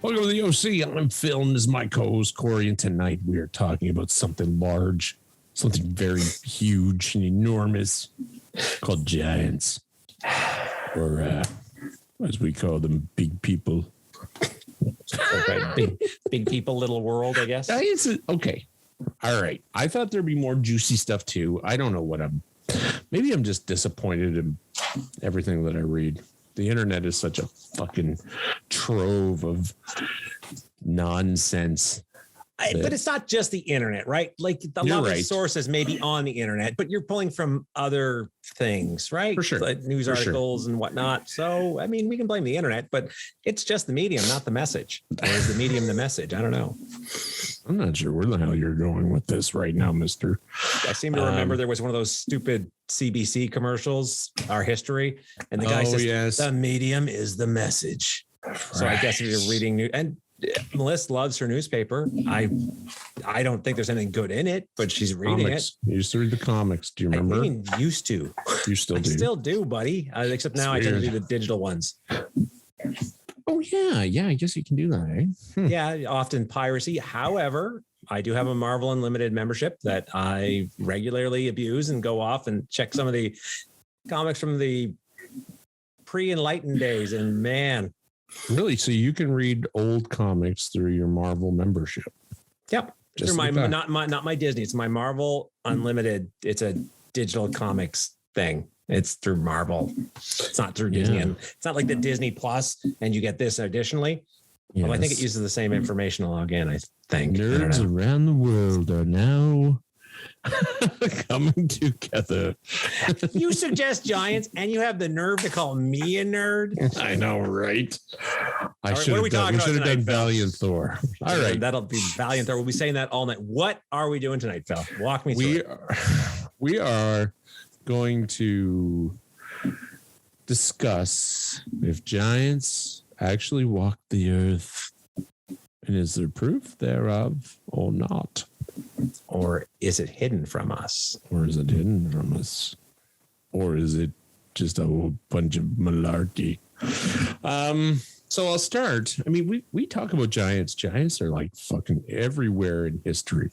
Welcome to the OC. I'm Phil, and this is my co-host Corey, and tonight we are talking about something large, something very huge and enormous called giants, or as we call them, big people. Okay. Big people, little world, I guess. Okay. All right. I thought there'd be more juicy stuff too. I don't know what maybe I'm just disappointed in everything that I read. The internet is such a fucking trove of nonsense. But it's not just the internet, right? Like a lot of sources may be on the internet, but you're pulling from other things, right? For sure. Like news articles and whatnot. So, I mean, we can blame the internet, but it's just the medium, not the message. Or is the medium the message? I don't know. I'm not sure where the hell you're going with this right now, mister. I seem to remember there was one of those stupid CBC commercials, Our History, and the guy says, yes, the medium is the message. Right. So I guess if you're reading news, and Melissa loves her newspaper. I don't think there's anything good in it, but she's reading it. You used to read the comics. Do you remember? I mean, used to. You still do. I still do, buddy. Except now I tend to do the digital ones. Oh, yeah. Yeah, I guess you can do that, eh? Yeah, often piracy. However, I do have a Marvel Unlimited membership that I regularly abuse and go off and check some of the comics from the pre-enlightened days. And man, really? So you can read old comics through your Marvel membership? Yep. Just through like not my Disney. It's my Marvel Unlimited. It's a digital comics thing. It's through Marvel. It's not through Disney. And it's not like the Disney Plus and you get this additionally. Yes. Well, I think it uses the same information to log in, I think. Nerds around the world are now coming together. You suggest giants and you have the nerve to call me a nerd? I know, right? What are we talking about? We should have done Valiant Thor. All right. That'll be Valiant Thor. We'll be saying that all night. What are we doing tonight, Phil? Walk me through We are going to discuss if giants actually walk the earth, and is there proof thereof or not? Or is it hidden from us? Or is it hidden from us? Or is it just a whole bunch of malarkey? So I'll start. I mean, we talk about giants. Giants are like fucking everywhere in history.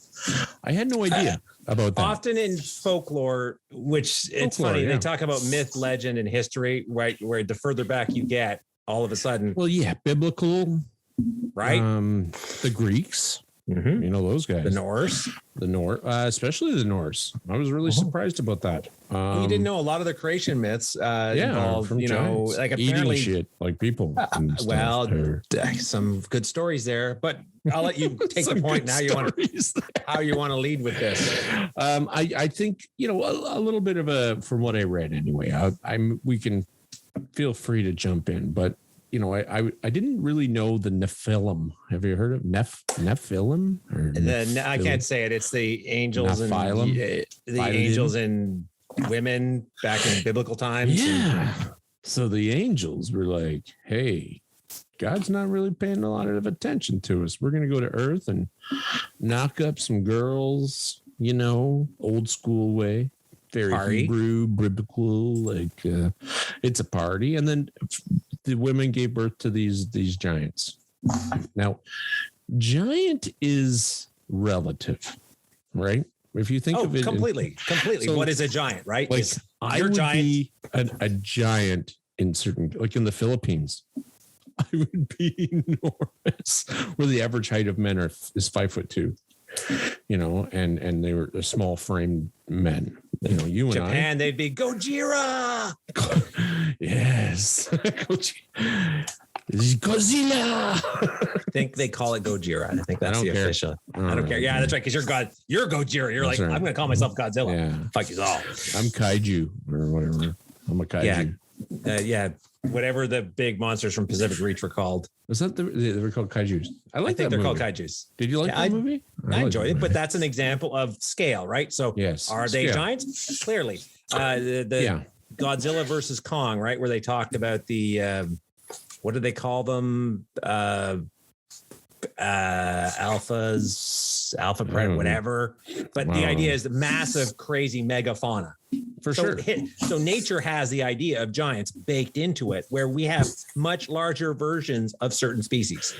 I had no idea about that. Often in folklore, which it's funny, they talk about myth, legend, and history, right? Where the further back you get, all of a sudden. Well, yeah, biblical, right? The Greeks. Mm-hmm. You know those guys. The Norse, especially the Norse. I was really surprised about that. You didn't know a lot of the creation myths involve, from giants. like apparently eating shit like people. Some good stories there. But I'll let you take the point now. How you want to lead with this? I think a little bit of from what I read anyway. We can feel free to jump in, but. I didn't really know the Nephilim. Have you heard of Nephilim? I can't say it. It's the angels Nephilim? Angels and women back in biblical times. Yeah. So the angels were like, "Hey, God's not really paying a lot of attention to us. We're going to go to Earth and knock up some girls. Old school way." Very party. Hebrew, biblical, like it's a party. And then the women gave birth to these giants. Now, giant is relative, right? If you think of it completely. So what is a giant, right? Like I would be a giant in certain, like in the Philippines. I would be enormous, where the average height of men is 5'2". And they were small framed men. You and Japan, they'd be Gojira. Yes. Godzilla. I think they call it Gojira. I think that's the official. I don't care. Yeah, that's right. Because you're Gojira. You're that's like, right. I'm going to call myself Godzilla. Yeah. Fuck you all. I'm Kaiju or whatever. I'm a Kaiju. Yeah. Whatever the big monsters from Pacific Reach were called. Was that they were called kaijus? I think they're called kaijus. Did you like that movie? I enjoyed it, but that's an example of scale, right? So yes, are they giants? Clearly. The Godzilla versus Kong, right? Where they talked about the what did they call them? alpha print, whatever. But the idea is the massive, crazy megafauna. For sure. So nature has the idea of giants baked into it, where we have much larger versions of certain species.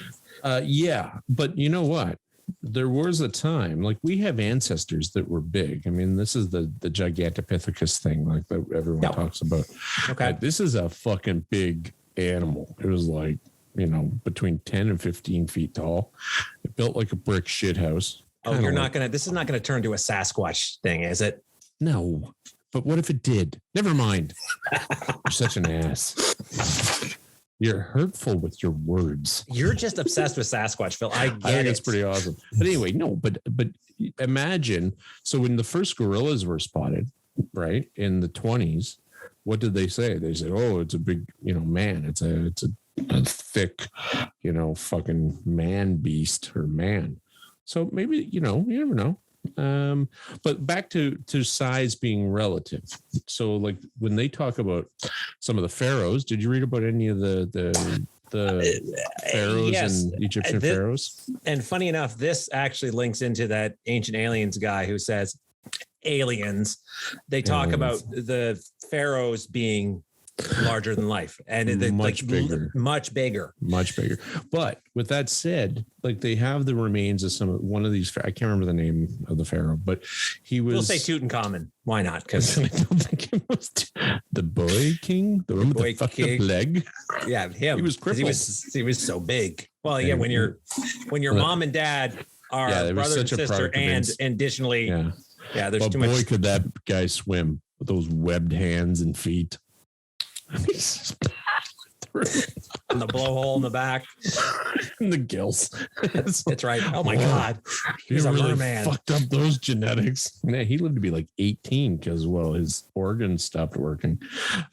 Yeah, but you know what? There was a time, like we have ancestors that were big. I mean, this is the Gigantopithecus thing, like that everyone talks about. Okay, this is a fucking big animal. It was like, you know, between 10 and 15 feet tall. It built like a brick shit house. Oh, this is not gonna turn to a Sasquatch thing, is it? No, but what if it did? Never mind. You're such an ass. You're hurtful with your words. You're just obsessed with Sasquatch, Phil. I think it's pretty awesome. But anyway, no, but imagine, so when the first gorillas were spotted, right, in the 20s, what did they say? They said, oh, it's a big, you know, man. It's a thick, you know, fucking man beast or man. So maybe, you know, you never know. But back to size being relative. So like when they talk about some of the pharaohs, did you read about any of the pharaohs and Egyptian pharaohs? And funny enough, this actually links into that Ancient Aliens guy who says aliens. They talk about the pharaohs being larger than life and much bigger. But with that said, like they have the remains of one of these. I can't remember the name of the pharaoh, but he was. We'll say Tutankhamun. Why not? Because I don't think it was the boy king, the one with the fucked up leg. Yeah, him. He was crippled. He was so big. Well, yeah. When your mom and dad are brother and sister, and additionally, there's too much. Boy, could that guy swim with those webbed hands and feet. And the blowhole in the back and the gills. That's right. Oh my God. He's a really merman. Fucked up those genetics. Yeah, he lived to be like 18 because, well, his organs stopped working.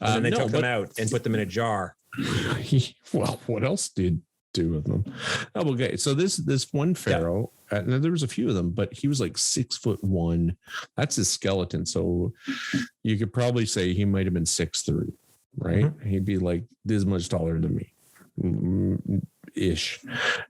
And then they took them out and put them in a jar. What else did do with them? Oh, okay. So this one pharaoh, and there was a few of them, but he was like 6'1". That's his skeleton. So you could probably say he might have been 6'3". Right. Mm-hmm. He'd be like this much taller than me ish.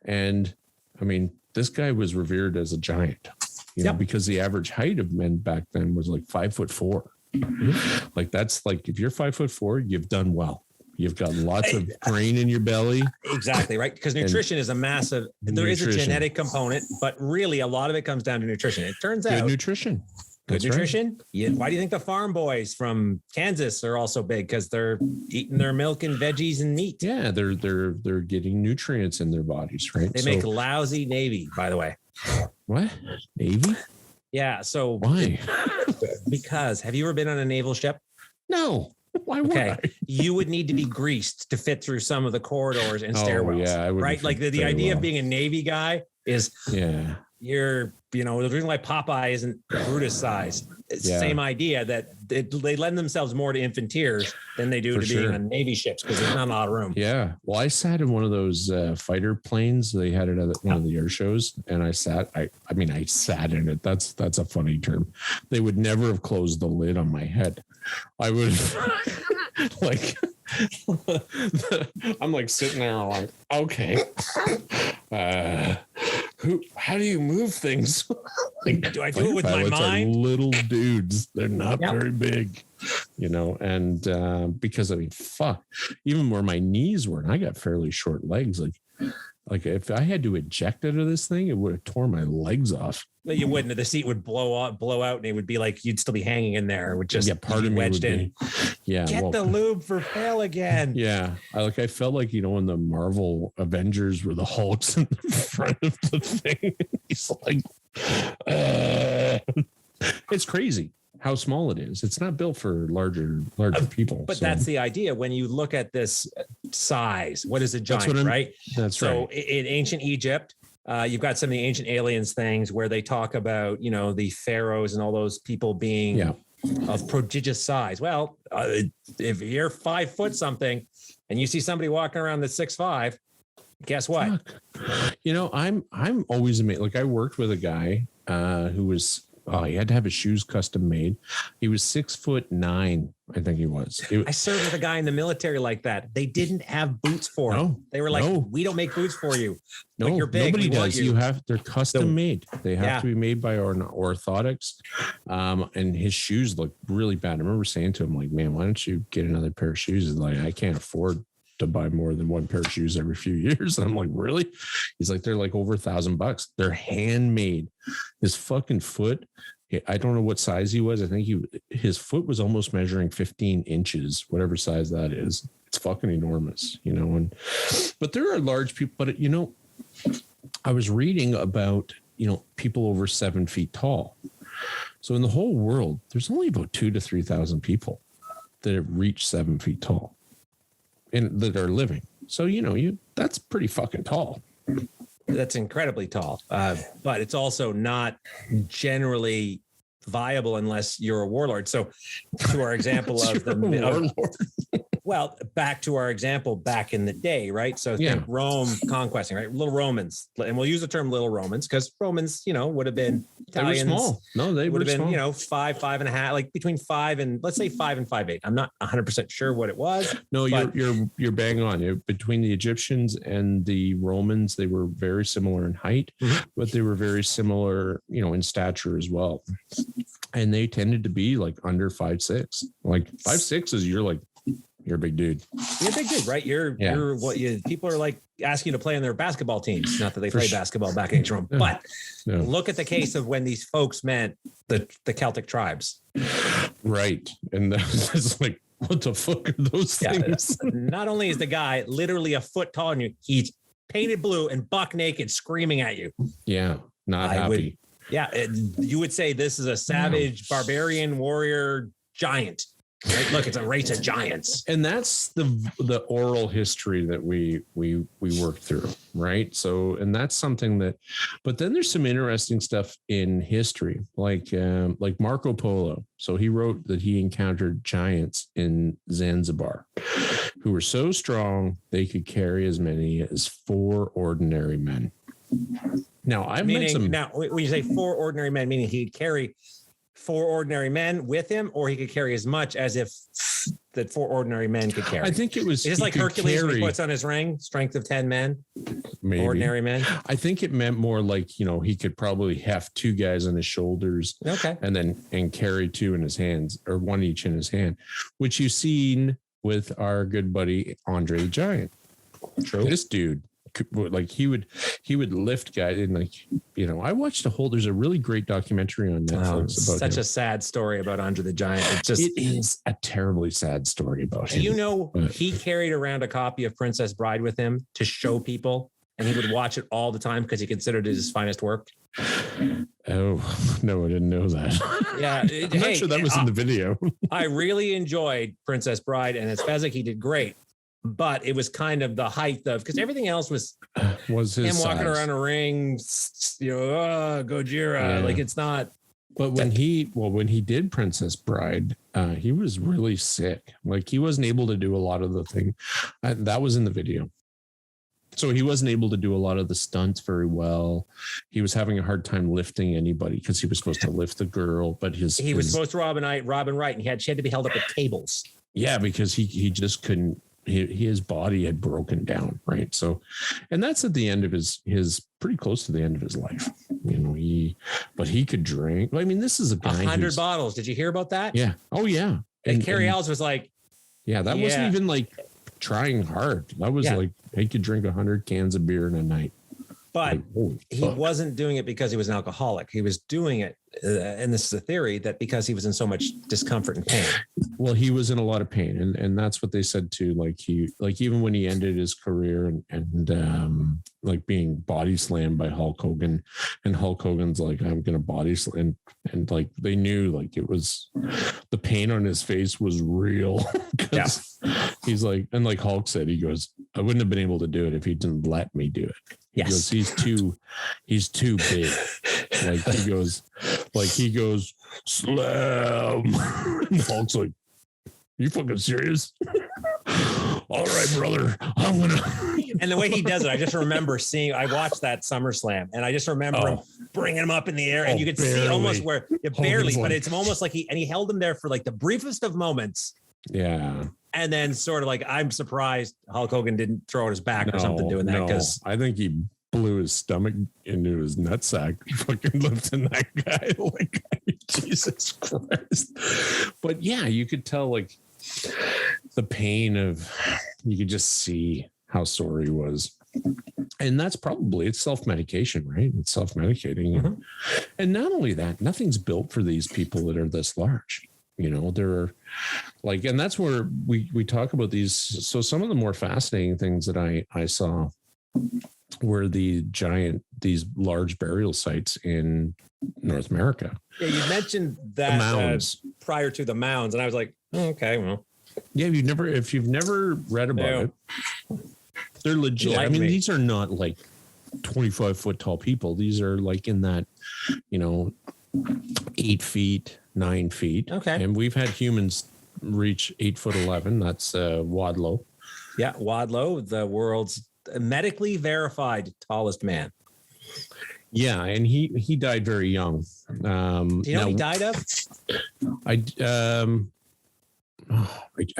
And I mean, this guy was revered as a giant, you know, because the average height of men back then was like 5'4". Mm-hmm. Like that's like, if you're 5'4", you've done well. You've got lots of grain in your belly. Exactly. Right. Because nutrition is a massive, there is a genetic component, but really a lot of it comes down to nutrition. It turns out nutrition. Good nutrition. Right. Yeah. Why do you think the farm boys from Kansas are also big? Because they're eating their milk and veggies and meat. Yeah, they're getting nutrients in their bodies, right? They make lousy Navy, by the way. What? Navy? Yeah. So why? Because have you ever been on a naval ship? No. Why would I? You would need to be greased to fit through some of the corridors and stairwells. Yeah, right. Like the idea of being a Navy guy is you're, you know, the reason why Popeye isn't Brutus size. It's the same idea that they lend themselves more to infanteers than they do being on Navy ships because there's not a lot of room. Yeah. Well, I sat in one of those fighter planes. They had it at one of the air shows, and I sat in it. That's a funny term. They would never have closed the lid on my head. I would like. I'm like sitting there like, okay. How do you move things? Like, do I do it with my mind? Little dudes. They're not very big, you know, and because I mean, fuck, even where my knees were, and I got fairly short legs. Like if I had to eject out of this thing, it would have torn my legs off. No, you wouldn't. The seat would blow out, and it would be like you'd still be hanging in there. It would just part of me wedged in. Get the lube for Phil again. Yeah, I felt like, you know, in the Marvel Avengers where the Hulk's in the front of the thing. He's like, it's crazy how small it is. It's not built for larger people. But that's the idea. When you look at this size, what is a giant, right? That's right. So in ancient Egypt, you've got some of the ancient aliens things where they talk about, you know, the pharaohs and all those people being of prodigious size. Well, if you're 5 foot something and you see somebody walking around that's 6'5", guess what? You know, I'm always amazed. Like I worked with a guy who was, he had to have his shoes custom made. He was 6'9", I think he was. I served with a guy in the military like that. They didn't have boots for him. No, they were like, we don't make boots for you. No, you're big. Nobody does. They're custom made. They have to be made by orthotics. And his shoes look really bad. I remember saying to him, like, man, why don't you get another pair of shoes? And like, I can't afford to buy more than one pair of shoes every few years. And I'm like, really? He's like, they're like over $1,000. They're handmade. His fucking foot, I don't know what size he was. I think his foot was almost measuring 15 inches, whatever size that is. It's fucking enormous, you know. But there are large people, but you know, I was reading about, you know, people over 7 feet tall. So in the whole world, there's only about 2,000 to 3,000 people that have reached 7 feet tall and that are living. So, you know, that's pretty fucking tall. That's incredibly tall. But it's also not generally viable unless you're a warlord. So to our example of the warlord. Well, back to our example back in the day, right? So think Rome conquesting, right? Little Romans, and we'll use the term little Romans because Romans, you know, would have been Italians. They were small. No, they would have been, small. you know, 5.5, like between 5 and let's say 5 and 5'8". I'm not 100% sure what it was. No, you're bang on. Between the Egyptians and the Romans, they were very similar in height, but they were very similar, you know, in stature as well. And they tended to be like under 5'6". Like 5'6" is you're a big dude. You're a big dude, right? You're what people are like asking you to play on their basketball teams. Not that they play basketball back in Rome, but look at the case of when these folks meant the Celtic tribes. Right. And that's like, what the fuck are those things? Not only is the guy literally a foot taller than you, he's painted blue and buck naked screaming at you. Yeah. Not happy. You would say this is a savage, barbarian, warrior, giant. Right? Look, it's a race of giants. And that's the oral history that we work through, right? So, and that's something that, but then there's some interesting stuff in history, like Marco Polo. So he wrote that he encountered giants in Zanzibar who were so strong they could carry as many as 4 ordinary men. Now, when you say 4 ordinary men, meaning he could carry 4 ordinary men with him, or he could carry as much as if that 4 ordinary men could carry. I think it was just like Hercules when he puts on his ring, strength of 10 men, maybe. Ordinary men. I think it meant more like, you know, he could probably have 2 guys on his shoulders, and carry 2 in his hands, or 1 each in his hand, which you've seen with our good buddy Andre the Giant. True. This dude, like he would lift guys, and like, you know, I watched there's a really great documentary on Netflix about such a sad story about Andre the Giant. It is a terribly sad story about him. You know, he carried around a copy of Princess Bride with him to show people, and he would watch it all the time because he considered it his finest work. Oh no, I didn't know that. Yeah, I'm not sure that was in the video. I really enjoyed Princess Bride, and as Fezzik, he did great. But it was kind of the height of, because everything else was his him walking size. Around a ring, you know, Gojira. Like it's not. But when he did Princess Bride, he was really sick. Like he wasn't able to do a lot of the thing. That was in the video. So he wasn't able to do a lot of the stunts very well. He was having a hard time lifting anybody because he was supposed to lift the girl, but he was supposed to Robin Wright, and she had to be held up with cables. Yeah, because he just couldn't. His body had broken down, right? So, and that's at the end of his pretty close to the end of his life. You know, he could drink. I mean, this is a guy 100 bottles. Did you hear about that? Yeah. Oh yeah. And Carrie Ells was like, that wasn't even like trying hard. That was like he could drink 100 cans of beer in a night. But he wasn't doing it because he was an alcoholic. He was doing it, and this is a theory, that because he was in so much discomfort and pain. Well, he was in a lot of pain, and that's what they said too. Like even when he ended his career and like being body slammed by Hulk Hogan, and Hulk Hogan's like, I'm gonna body slam, and like they knew like it was the pain on his face was real. He's like, and like Hulk said, he goes, I wouldn't have been able to do it if he didn't let me do it. He goes, he's too big. Like he goes, slam. And Hulk's like, you fucking serious? All right, brother, I'm gonna. And the way he does it, I just remember I watched that SummerSlam, and I just remember him bringing him up in the air, and you could see almost where barely, but it's almost like he held him there for like the briefest of moments. Yeah. And then sort of like, I'm surprised Hulk Hogan didn't throw it his back or something doing that, because I think he blew his stomach into his nutsack, fucking lifting that guy. Like, Jesus Christ. But yeah, you could tell like the pain of, you could just see how sore he was. And that's probably, it's self-medication, right? It's self-medicating. Mm-hmm. And not only that, nothing's built for these people that are this large. You know, they're like, and that's where we talk about these. So some of the more fascinating things that I saw were these large burial sites in North America. Yeah, you mentioned that mounds prior to the mounds, and I was like, okay, well, yeah, if you've never read about it, they're legit. I mean, these are not like 25-foot tall people. These are like in that, 8 feet, 9 feet. Okay, and we've had humans reach 8'11". That's Wadlow. Yeah, Wadlow, the world's medically verified tallest man. Yeah, and he died very young. Do you know what he died of? I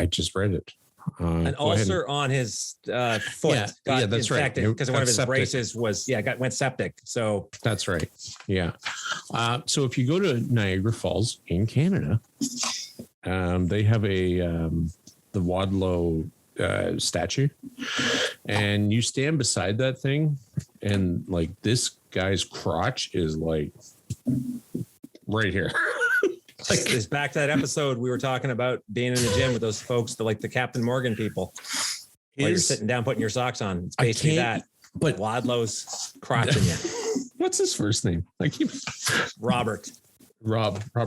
just read it. An ulcer on his foot. Yeah, that's right. Because one of his braces went septic. So that's right. Yeah. So if you go to Niagara Falls in Canada, they have the Wadlow statue, and you stand beside that thing, and like this guy's crotch is like right here. Like, it's back to that episode we were talking about being in the gym with those folks, the Captain Morgan people. While you're sitting down putting your socks on. It's basically that. But Wadlow's crotching you. What's his first name? Robert. Robbie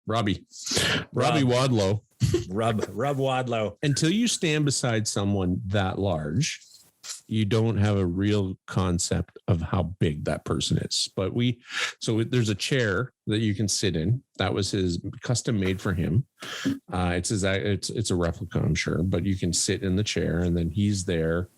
Wadlow. Rub Wadlow. Until you stand beside someone that large, you don't have a real concept of how big that person is. But so there's a chair that you can sit in. That was his custom made for him. It's a replica, I'm sure, but you can sit in the chair, and then he's there,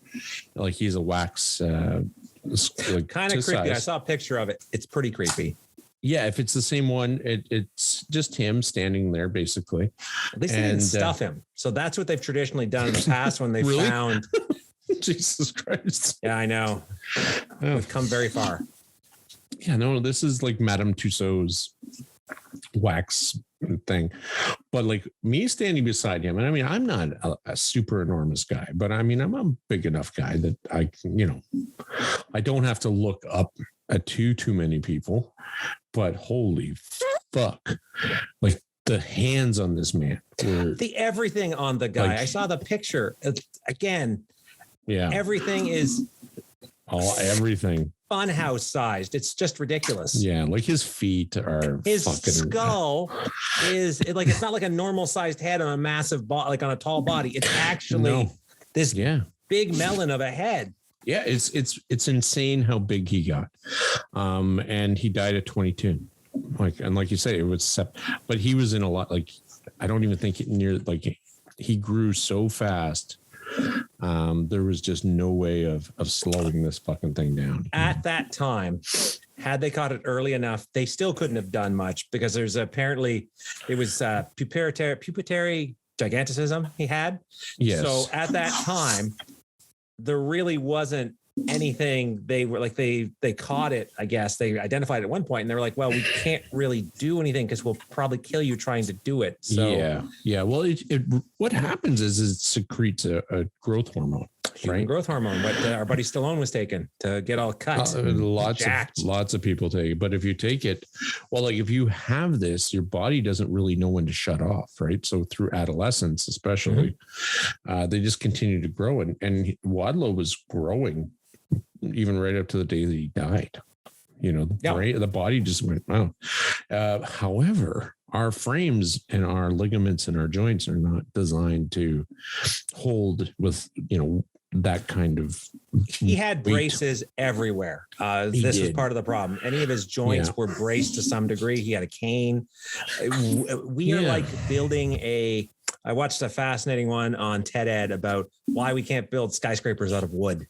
like he's a wax. Kind of creepy. Size. I saw a picture of it. It's pretty creepy. Yeah, if it's the same one, it's just him standing there, basically. At least they didn't stuff him. So that's what they've traditionally done in the past when they found. Jesus Christ. Yeah, I know. We've come very far. Yeah, no, this is like Madame Tussauds wax thing. But like me standing beside him, and I mean, I'm not a super enormous guy, but I mean, I'm a big enough guy that I can, I don't have to look up at too many people. But holy fuck, like the hands on this man were everything on the guy. I saw the picture again. Yeah, everything is everything funhouse sized. It's just ridiculous. Yeah, like his feet are skull is like, it's not like a normal sized head on a massive like on a tall body. It's actually this big melon of a head. Yeah, it's insane how big he got. And he died at 22. Like you say, it was but he was in a lot, like I don't even think he grew so fast. There was just no way of slowing this fucking thing down. At that time, had they caught it early enough, they still couldn't have done much, because there's apparently it was pupillary gigantism he had. Yes. So at that time, there really wasn't anything. They were like, they caught it, I guess. They identified it at one point, and they were like, well, we can't really do anything because we'll probably kill you trying to do it. So yeah. Well, what happens is it secretes a growth hormone, right? Growth hormone, what our buddy Stallone was taking to get all cut. Lots of people take it, but if you take it, well, like if you have this, your body doesn't really know when to shut off, right? So through adolescence, especially, they just continue to grow, and Wadlow was growing even right up to the day that he died. The body just went, wow. However, our frames and our ligaments and our joints are not designed to hold with, that kind of. He had braces everywhere. This was part of the problem. Any of his joints were braced to some degree. He had a cane. We are like building a I watched a fascinating one on TED Ed about why we can't build skyscrapers out of wood.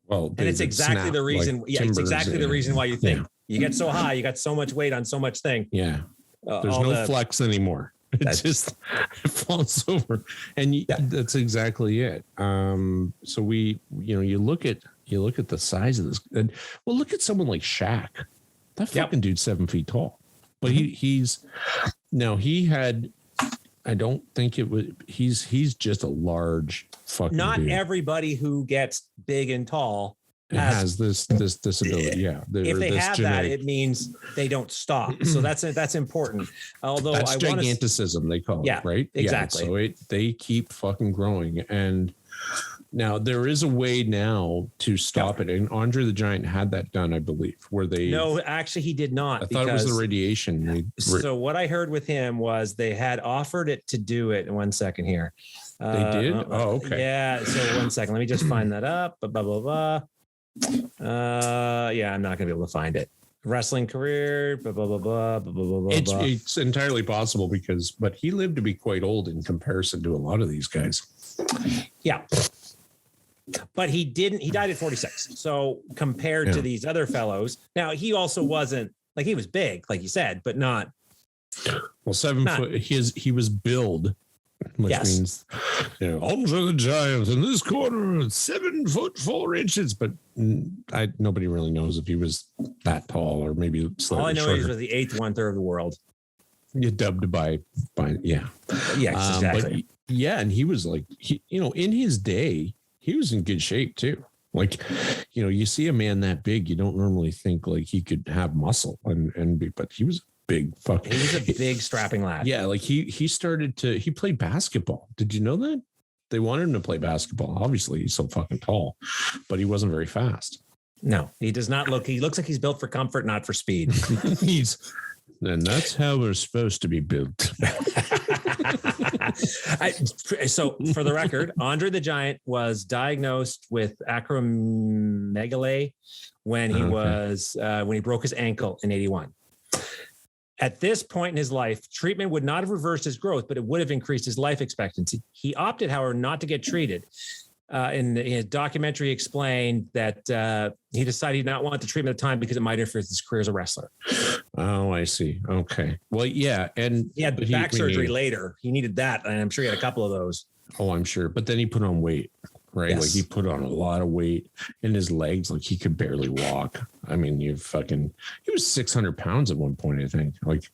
Well, and it's exactly the reason. Like it's exactly the reason why you think you get so high, you got so much weight on so much thing. Yeah. There's no flex anymore. It just falls over. And that's exactly it. So you look at the size of this. And well, look at someone like Shaq. That fucking dude's 7 feet tall. But he had, I don't think it was, he's just a large fucking Not dude. Everybody who gets big and tall has this disability. Yeah. If they have that, it means they don't stop. So that's important. Although that's giganticism, they call it, right? Exactly. Yeah, so they keep fucking growing. And now there is a way now to stop it. And Andre the Giant had that done, I believe, where they... No, actually he did not. I thought it was the radiation. So what I heard with him was they had offered it to do it. In 1 second here. They did? Okay. Yeah. So 1 second. Let me just find that up. Blah, blah, blah, blah. I'm not gonna be able to find it. Wrestling career, blah blah blah blah blah blah blah. It's entirely possible but he lived to be quite old in comparison to a lot of these guys. Yeah, but he didn't. He died at 46. So compared to these other fellows, now he also wasn't like he was big, like you said, but not. Well, 7 foot. He was billed. Which means, Andre the Giant in this corner, 7 foot 4 inches. But nobody really knows if he was that tall or maybe slightly all I know shorter. He was the 8th 1/3 of the world. You dubbed by exactly. But and he was like, in his day, he was in good shape too. Like, you see a man that big, you don't normally think like he could have muscle but he was big fucking. He was a big strapping lad. Yeah, like he played basketball. Did you know that? They wanted him to play basketball. Obviously, he's so fucking tall, but he wasn't very fast. No, he does not look. He looks like he's built for comfort, not for speed. And that's how we're supposed to be built. So, for the record, Andre the Giant was diagnosed with acromegaly when he when he broke his ankle in 1981. At this point in his life, treatment would not have reversed his growth, but it would have increased his life expectancy. He opted, however, not to get treated. In his documentary, he explained that he decided he did not want the treatment at the time because it might interfere with his career as a wrestler. Oh, I see. Okay. Well, yeah. And he had back surgery later. He needed that. And I'm sure he had a couple of those. Oh, I'm sure. But then he put on weight, right? Yes. Like he put on a lot of weight in his legs. Like he could barely walk. I mean, he was 600 pounds at one point, I think. Like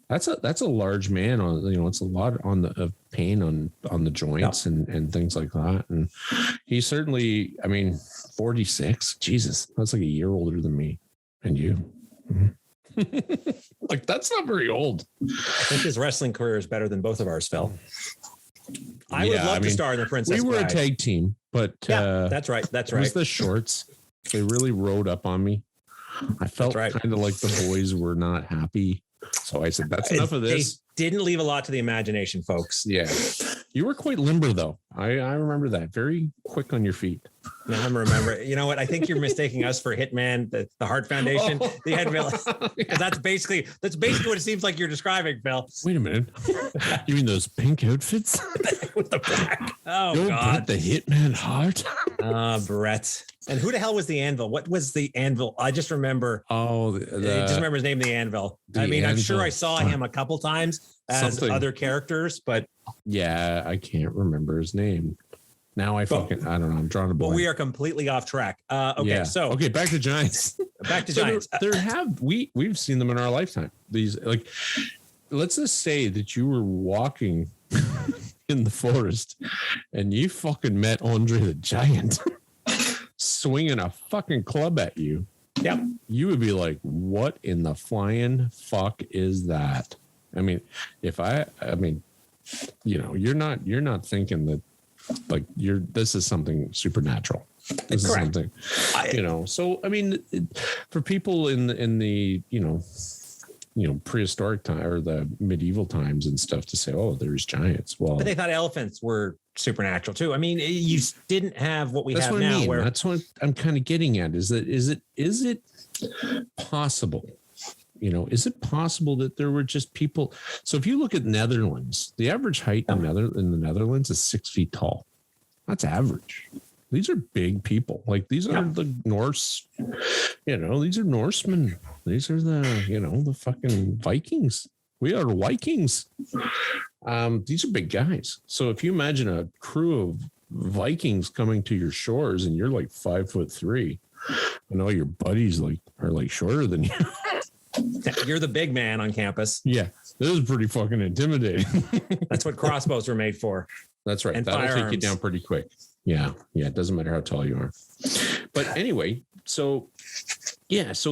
that's a large man on, it's a lot on the pain on the joints and things like that. And he certainly, 46, Jesus, that's like a year older than me and you. Mm-hmm. Like that's not very old. I think his wrestling career is better than both of ours, Phil. I would love to star in the Princess We were Bride. a tag team, but that's right. That's right. It was the shorts. They really rode up on me. I felt kind of like the boys were not happy. So I said, that's enough of this. They didn't leave a lot to the imagination, folks. Yeah. You were quite limber, though. I remember that. Very quick on your feet. No, I remember. You know what? I think you're mistaking us for Hitman, the Heart Foundation. That's basically what it seems like you're describing, Phil. Wait a minute. You mean those pink outfits? With the black. Oh, God. The Hitman Heart? Brett. And who the hell was the Anvil? What was the Anvil? I just remember. I just remember his name, the Anvil. I'm sure I saw him a couple times as other characters, but yeah, I can't remember his name. Now I don't know. I'm drawing a blank. But we are completely off track. Okay, back to Giants. Giants. We've seen them in our lifetime. These let's just say that you were walking in the forest and you fucking met Andre the Giant swinging a fucking club at you. Yep. You would be like, what in the flying fuck is that? You're not thinking that this is something supernatural. This is something, so, for people in the prehistoric time or the medieval times and stuff to say, oh, there's giants. Well, but they thought elephants were supernatural too. You didn't have what we have now. Where that's what I'm kind of getting at is it possible, is it possible that there were just people? So if you look at Netherlands, the average height in the Netherlands is 6 feet tall. That's average. These are big people. Like these are the Norse, these are Norsemen. These are the fucking Vikings. We are Vikings. These are big guys. So if you imagine a crew of Vikings coming to your shores and you're like 5'3", and all your buddies are shorter than you. You're the big man on campus. Yeah, this is pretty fucking intimidating. That's what crossbows were made for. That's right. And that'll firearms. take you down pretty quick. Yeah. It doesn't matter how tall you are. But anyway, so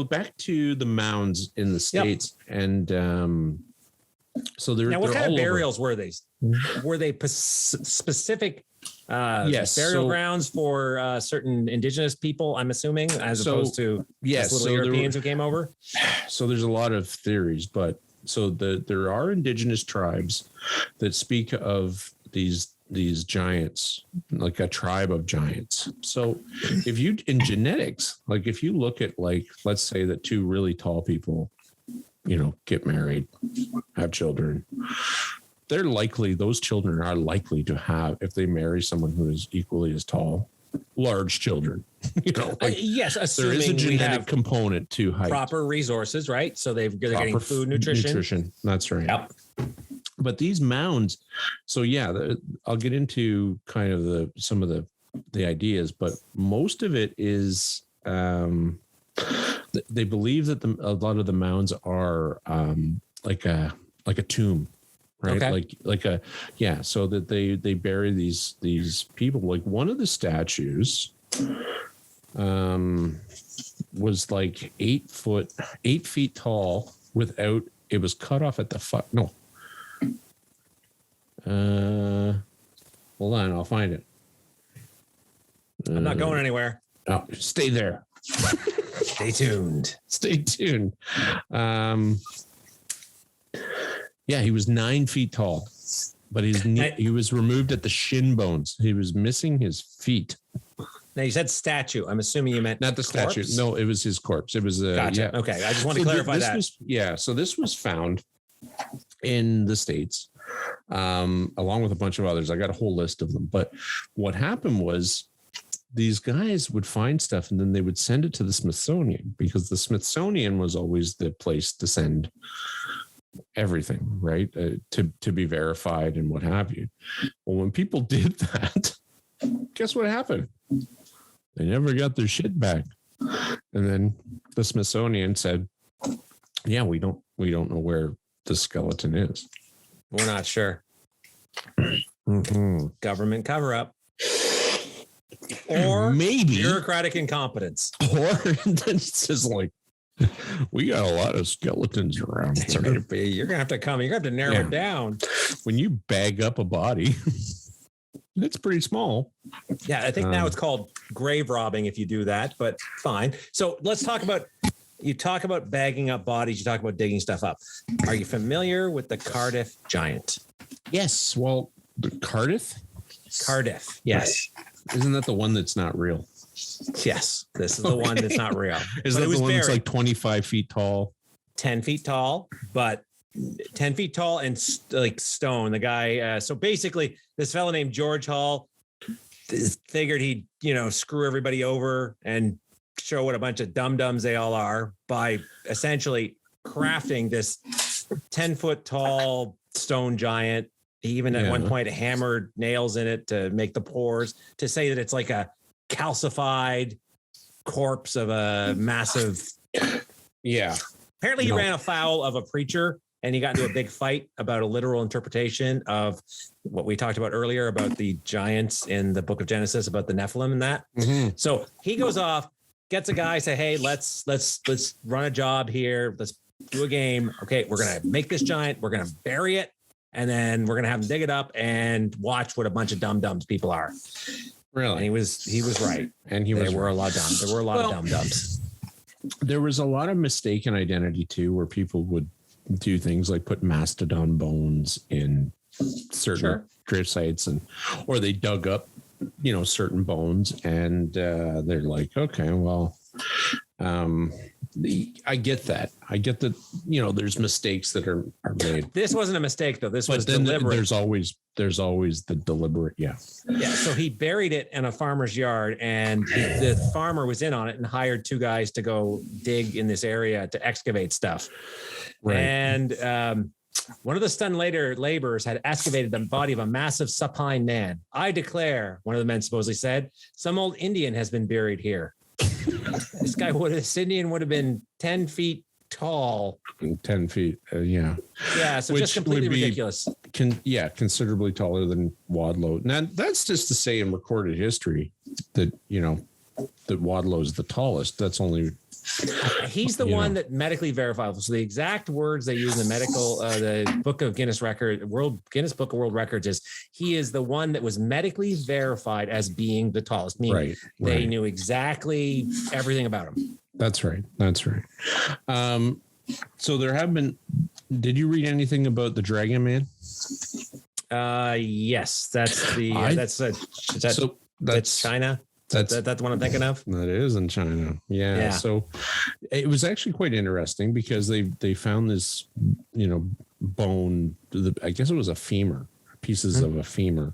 back to the mounds in the States. And so they're what kind of burials over. were these? Were they specific yes, burial grounds for certain indigenous people, I'm assuming, as opposed to little Europeans who came over? So there's a lot of theories, but there are indigenous tribes that speak of these giants, like a tribe of giants. So if you in genetics, like if you look at let's say that two really tall people, get married, have children, those children are likely to have, if they marry someone who is equally as tall, large children. Yes, assuming there is a genetic we have component to height. Proper resources, right? So they're getting food, nutrition. That's right. Yep. But these mounds, so I'll get into kind of some of the ideas, but most of it is they believe that a lot of the mounds are like a tomb, right? Okay. So that they bury these people. Like one of the statues was like 8 feet tall without, it was cut off at the foot. No. Hold on, I'll find it. I'm not going anywhere. Oh, stay there. Stay tuned. Stay tuned. He was 9 feet tall, but he was removed at the shin bones. He was missing his feet. Now you said statue. I'm assuming you meant not the corpse? statue. No, it was his corpse. It was gotcha. Yeah. Okay, I just want to clarify that. So this was found in the States, along with a bunch of others. I got a whole list of them. But what happened was these guys would find stuff and then they would send it to the Smithsonian, because the Smithsonian was always the place to send everything, right? To be verified and what have you. Well, when people did that, guess what happened? They never got their shit back. And then the Smithsonian said, we don't know where the skeleton is. We're not sure. Mm-hmm. Government cover up. Or maybe bureaucratic incompetence. Or it's just like, we got a lot of skeletons around. You're gonna have to come. You're gonna have to narrow it down. When you bag up a body, it's pretty small. Yeah, I think now it's called grave robbing if you do that, but fine. So let's talk about, you talk about bagging up bodies, you talk about digging stuff up. Are you familiar with the Cardiff giant? Yes. Well, the Cardiff, yes. Isn't that the one that's not real? Yes, this is the one that's not real. Is that the one that's like 25 feet tall? 10 feet tall, but 10 feet tall and like stone. The guy, so basically this fellow named George Hall figured he'd, screw everybody over and show what a bunch of dum-dums they all are by essentially crafting this 10-foot tall stone giant. He even at one point hammered nails in it to make the pores, to say that it's like a calcified corpse of a massive. Yeah. Apparently he ran afoul of a preacher and he got into a big fight about a literal interpretation of what we talked about earlier about the giants in the book of Genesis, about the Nephilim and that. Mm-hmm. So he goes off, gets a guy, say, hey, let's run a job here. Let's do a game. Okay. We're going to make this giant. We're going to bury it. And then we're going to have them dig it up and watch what a bunch of dum-dums people are. Really? And he was right. And there were a lot of dum-dums. There was a lot of mistaken identity too, where people would do things like put mastodon bones in certain grave sites, or they dug up, certain bones, and they're like, okay, well, I get that. I get that, there's mistakes that are made. This wasn't a mistake though. This was then deliberate. There's always the deliberate. Yeah. Yeah. So he buried it in a farmer's yard, and the farmer was in on it and hired 2 guys to go dig in this area to excavate stuff. Right. And one of the stunned laborers had excavated the body of a massive supine man. I declare, one of the men supposedly said, some old Indian has been buried here. This Indian would have been 10 feet tall. 10 feet. Yeah. Yeah. So just completely ridiculous. Considerably taller than Wadlow. Now that's just to say in recorded history that, that Wadlow is the tallest. That's only. He's the one that medically verifiable. So the exact words they use in the medical, the Book of Guinness Guinness Book of World Records is he is the one that was medically verified as being the tallest. Meaning they knew exactly everything about him. That's right. So there have been. Did you read anything about the Dragon Man? Yes, that's the that's China. That's the one I'm thinking of. That is in China. Yeah. So it was actually quite interesting because they found this, bone. I guess it was a femur, pieces of a femur,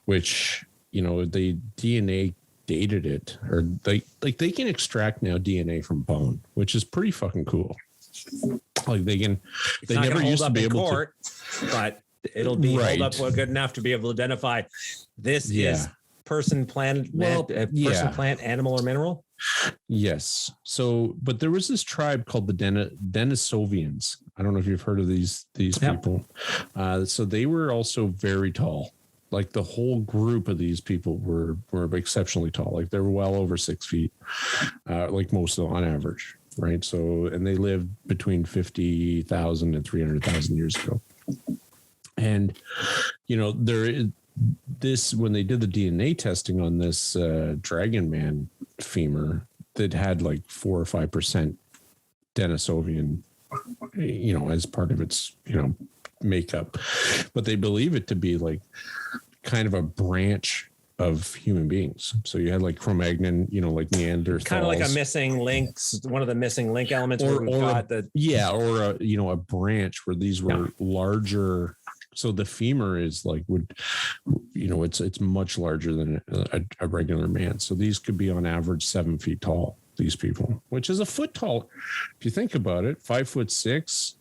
which they DNA dated it, or they can extract now DNA from bone, which is pretty fucking cool. Like they never used to be able to, but it'll be held up good enough to be able to identify this is person, plant, plant, animal, or mineral. Yes. So, but there was this tribe called the Denisovians. I don't know if you've heard of these people. So they were also very tall. Like the whole group of these people were exceptionally tall. Like they were well over 6 feet, like most of them on average. Right. So, and they lived between 50,000 and 300,000 years ago. And, when they did the DNA testing on this Dragon Man femur, that had like 4 or 5% Denisovian, as part of its, makeup, but they believe it to be like kind of a branch of human beings. So you had like Cro-Magnon, like Neanderthals, kind of like a missing links, one of the missing link elements, a branch where these were larger. So the femur is like it's much larger than a regular man. So these could be on average 7 feet tall. These people, which is a foot tall, if you think about it, 5'6".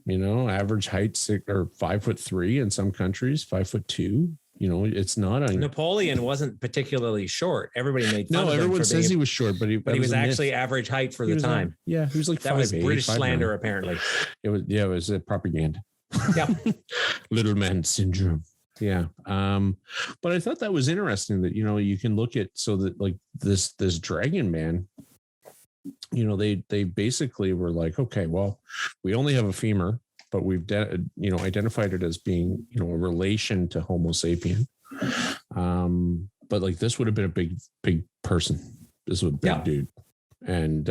Average height 5'3" in some countries, 5'2". It's not a Napoleon wasn't particularly short. Everybody made fun of him. Everyone says he was short, but he was actually average height for the time. He was like 5'8". That was British slander, apparently. It was a propaganda. Yeah. Little man syndrome. Yeah. But I thought that was interesting that, you can look at, so that like this Dragon Man, they basically were like, okay, well, we only have a femur, but we've, identified it as being, a relation to Homo sapien. But like, this would have been a big person. This was a big dude. And,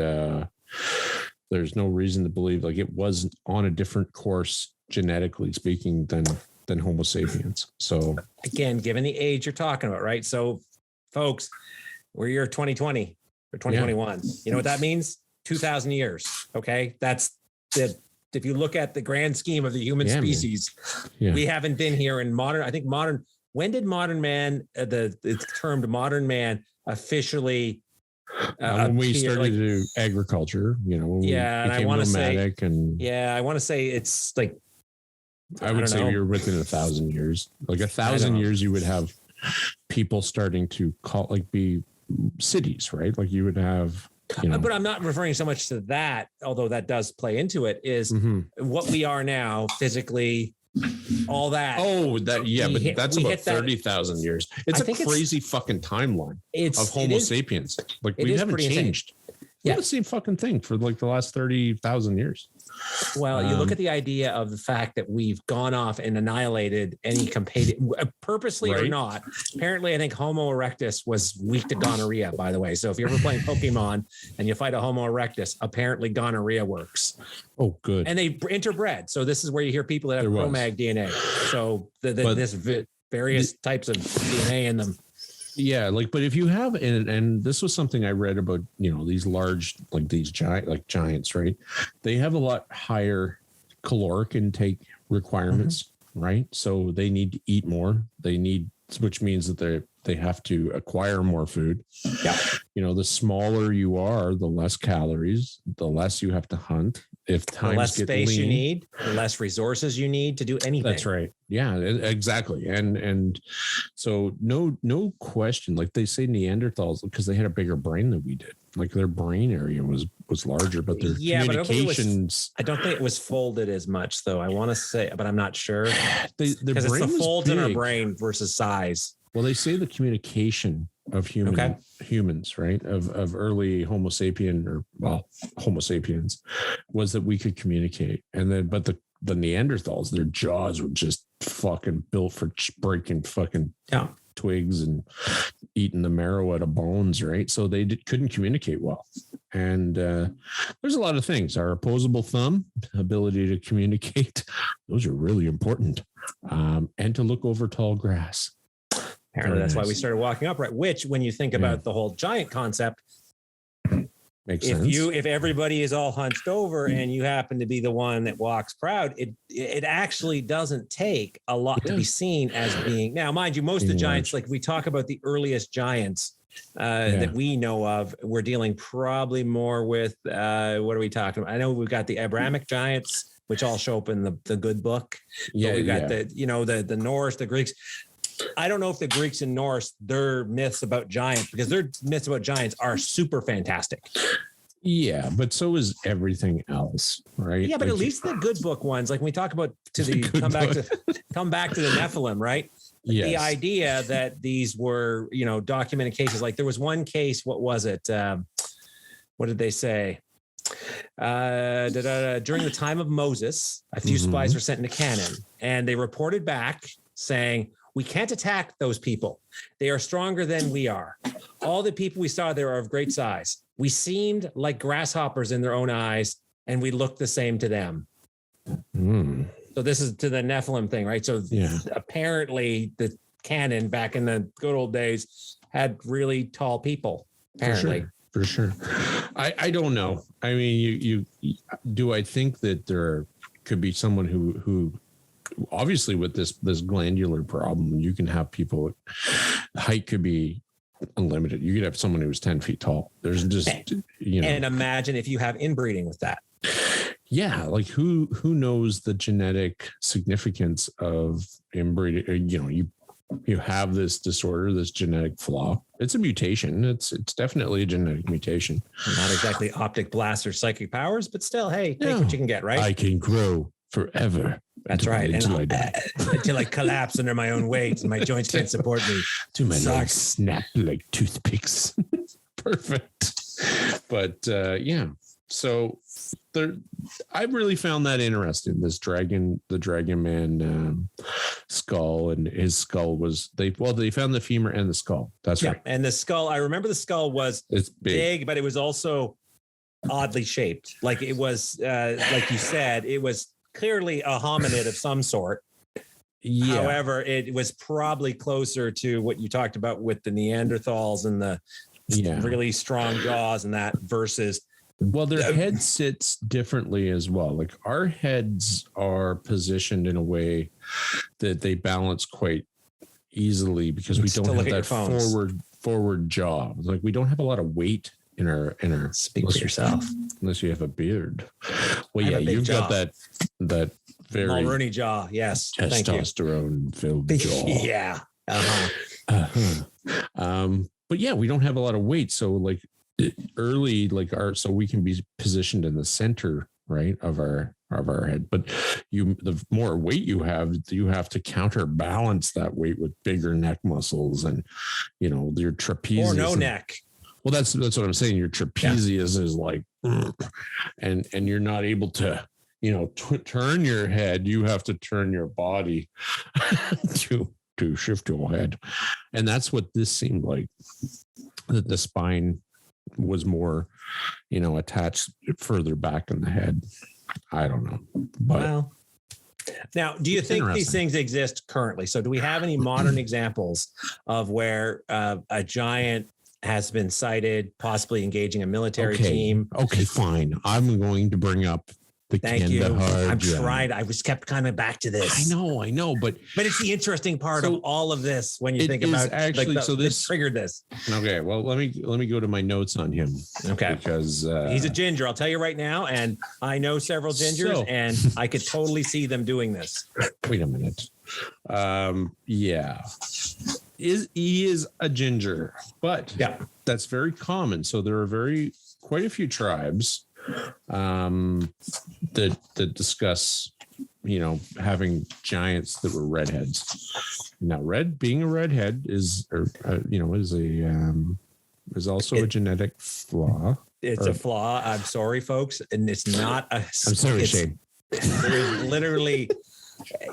there's no reason to believe like it was on a different course, genetically speaking, than Homo sapiens. So again, given the age you're talking about, right? So folks, we're year 2020 or 2021. You know what that means? 2,000 years. Okay. That's if you look at the grand scheme of the human species, we haven't been here in when did modern man, it's termed modern man officially when we started to do agriculture, and I want to say, it's like, I would say we were within 1,000 years. Like 1,000 years, you would have people starting to be cities, right? Like you would have. But I'm not referring so much to that, although that does play into it. Is what we are now physically, all that. Oh, that's about 30,000 years. It's a crazy fucking timeline of Homo sapiens. Like we haven't changed. We're the same fucking thing for like the last 30,000 years. Well, you look at the idea of the fact that we've gone off and annihilated any purposely or not. Apparently, I think Homo erectus was weak to gonorrhea, by the way. So if you're ever playing Pokemon and you fight a Homo erectus, apparently gonorrhea works. Oh, good. And they interbred. So this is where you hear people that have Cro-Mag DNA. So this various types of DNA in them. Yeah, like, but if you have, and this was something I read about, these large, like these giants, right? They have a lot higher caloric intake requirements, right? So they need to eat more. Which means that they have to acquire more food. Yeah. The smaller you are, the less calories, the less you have to hunt. If the less space you need, the less resources you need to do anything. That's right. Yeah, exactly. And so no question. Like they say Neanderthals, because they had a bigger brain than we did. Like their brain area was larger, but their communications. I don't think it was folded as much, though. I want to say, but I'm not sure. Because it's the folds in our brain versus size. Well, they say the communication of humans, right? Of early Homo sapiens was that we could communicate. And then, but the Neanderthals, their jaws were just fucking built for breaking fucking twigs and eating the marrow out of bones, right? So they couldn't communicate well. And there's a lot of things. Our opposable thumb, ability to communicate, those are really important. And to look over tall grass. Apparently that's why we started walking upright, which when you think about the whole giant concept, makes sense. If everybody is all hunched over and you happen to be the one that walks proud, it actually doesn't take a lot to be seen as being. Now, mind you, most of the giants, like we talk about the earliest giants that we know of, we're dealing probably more with, what are we talking about? I know we've got the Abrahamic giants, which all show up in the good book. Yeah. But we've got the Norse, the Greeks. I don't know if the Greeks and Norse, their myths about giants, because their myths about giants are super fantastic. Yeah, but so is everything else, right? Yeah, but at least the good book ones, like when we talk about come back to the Nephilim, right? Yes. The idea that these were, documented cases. Like there was one case, what was it? What did they say? During the time of Moses, a few spies were sent into Canaan, and they reported back saying, we can't attack those people. They are stronger than we are. All the people we saw there are of great size. We seemed like grasshoppers in their own eyes, and we looked the same to them. So this is to the Nephilim thing, right? So apparently the canon back in the good old days had really tall people, apparently. For sure. I don't know. I mean, do I think that there could be someone who obviously with this glandular problem, you can have people, height could be unlimited. You could have someone who's 10 feet tall. There's just, and imagine if you have inbreeding with that. Yeah. Like who knows the genetic significance of inbreeding? You have this disorder, this genetic flaw. It's a mutation. It's definitely a genetic mutation. Not exactly optic blast or psychic powers, but still, hey, take what you can get, right? I can grow forever. That's right. Until I die. Until I collapse under my own weight and my joints can't support me. To my legs snap like toothpicks. Perfect. But so I really found that interesting. This the dragon man skull, and his skull was they found the femur and the skull. That's right. And the skull, I remember the skull it's big, but it was also oddly shaped. Like it was, like you said, it was clearly a hominid of some sort. Yeah. However, it was probably closer to what you talked about with the Neanderthals and the really strong jaws and that versus. Well, their head sits differently as well. Like our heads are positioned in a way that they balance quite easily because we don't have that forward jaw. Like we don't have a lot of weight in our speak for yourself. Unless you have a beard. Well, yeah, you've got that very Mulroney jaw. Yes. Testosterone filled jaw. Yeah. But yeah, we don't have a lot of weight. So like early, so we can be positioned in the center, right, of our head. But the more weight you have to counterbalance that weight with bigger neck muscles and your trapezius. Or no neck. Well, that's what I'm saying. Your trapezius is like, and you're not able to, turn your head. You have to turn your body to shift your head. And that's what this seemed like, that the spine was more, attached further back in the head. I don't know. But Now, do you think these things exist currently? So do we have any modern examples of where a giant has been sighted, possibly engaging a military team? Okay, fine. I'm going to bring up the Kandahar. I'm trying. I was kept coming back to this. I know, but it's the interesting part of all of this when you think about actually. So this triggered this. Okay, well, let me go to my notes on him. Okay, because he's a ginger. I'll tell you right now, and I know several gingers, and I could totally see them doing this. Wait a minute. Yeah, he is a ginger, but that's very common. So there are quite a few tribes that discuss, having giants that were redheads. Now, being a redhead is also a genetic flaw. It's a flaw. I'm sorry, folks, and it's not a. I'm sorry, Shane. There's literally,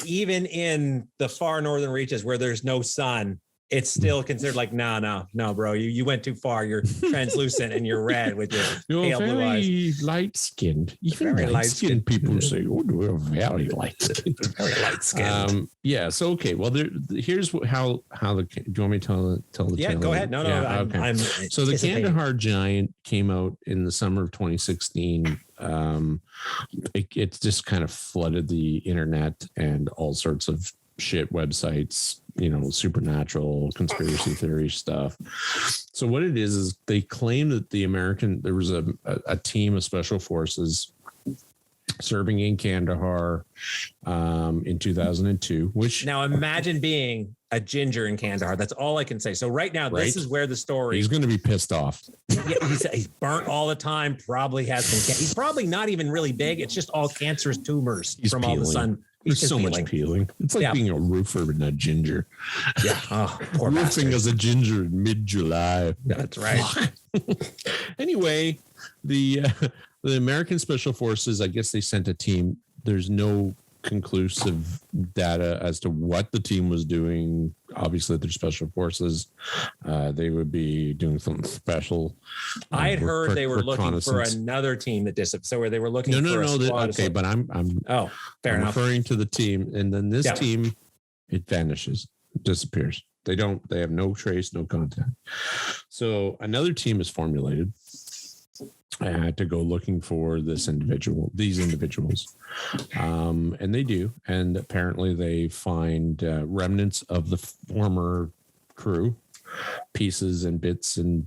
even in the far northern reaches where there's no sun, it's still considered like, no, bro. You went too far. You're translucent and you're red with your pale blue eyes. Light skinned. Even very light skinned people say, "Oh, we're very light skinned." Very light skinned. Yeah. So okay. Well, here's how the. Do you want me to tell the? Yeah. tale? Go ahead. No. Okay. I'm so the Kandahar giant came out in the summer of 2016. It just kind of flooded the internet and all sorts of shit websites, supernatural conspiracy theory stuff. So what it is they claim that there was a team of special forces serving in Kandahar in 2002, which now imagine being a ginger in Kandahar. That's all I can say. So right now, this is where the story. He's going to be pissed off. He's burnt all the time. Probably has some. He's probably not even really big. It's just all cancerous tumors from all the sun. There's so much peeling. It's like being a roofer and a ginger. Yeah. Oh, poor roofing as a ginger in mid-July. That's right. Anyway, the American Special Forces, I guess they sent a team. There's no conclusive data as to what the team was doing. Obviously, they're special forces. They would be doing something special. I had heard they were looking for another team that disappeared. So where they were looking for a squad. Okay, but I'm fair enough. Referring to the team, and then this team, it vanishes, disappears. They have no trace, no contact. So another team is formulated. I had to go looking for these individuals. And they do. And apparently they find remnants of the former crew, pieces and bits and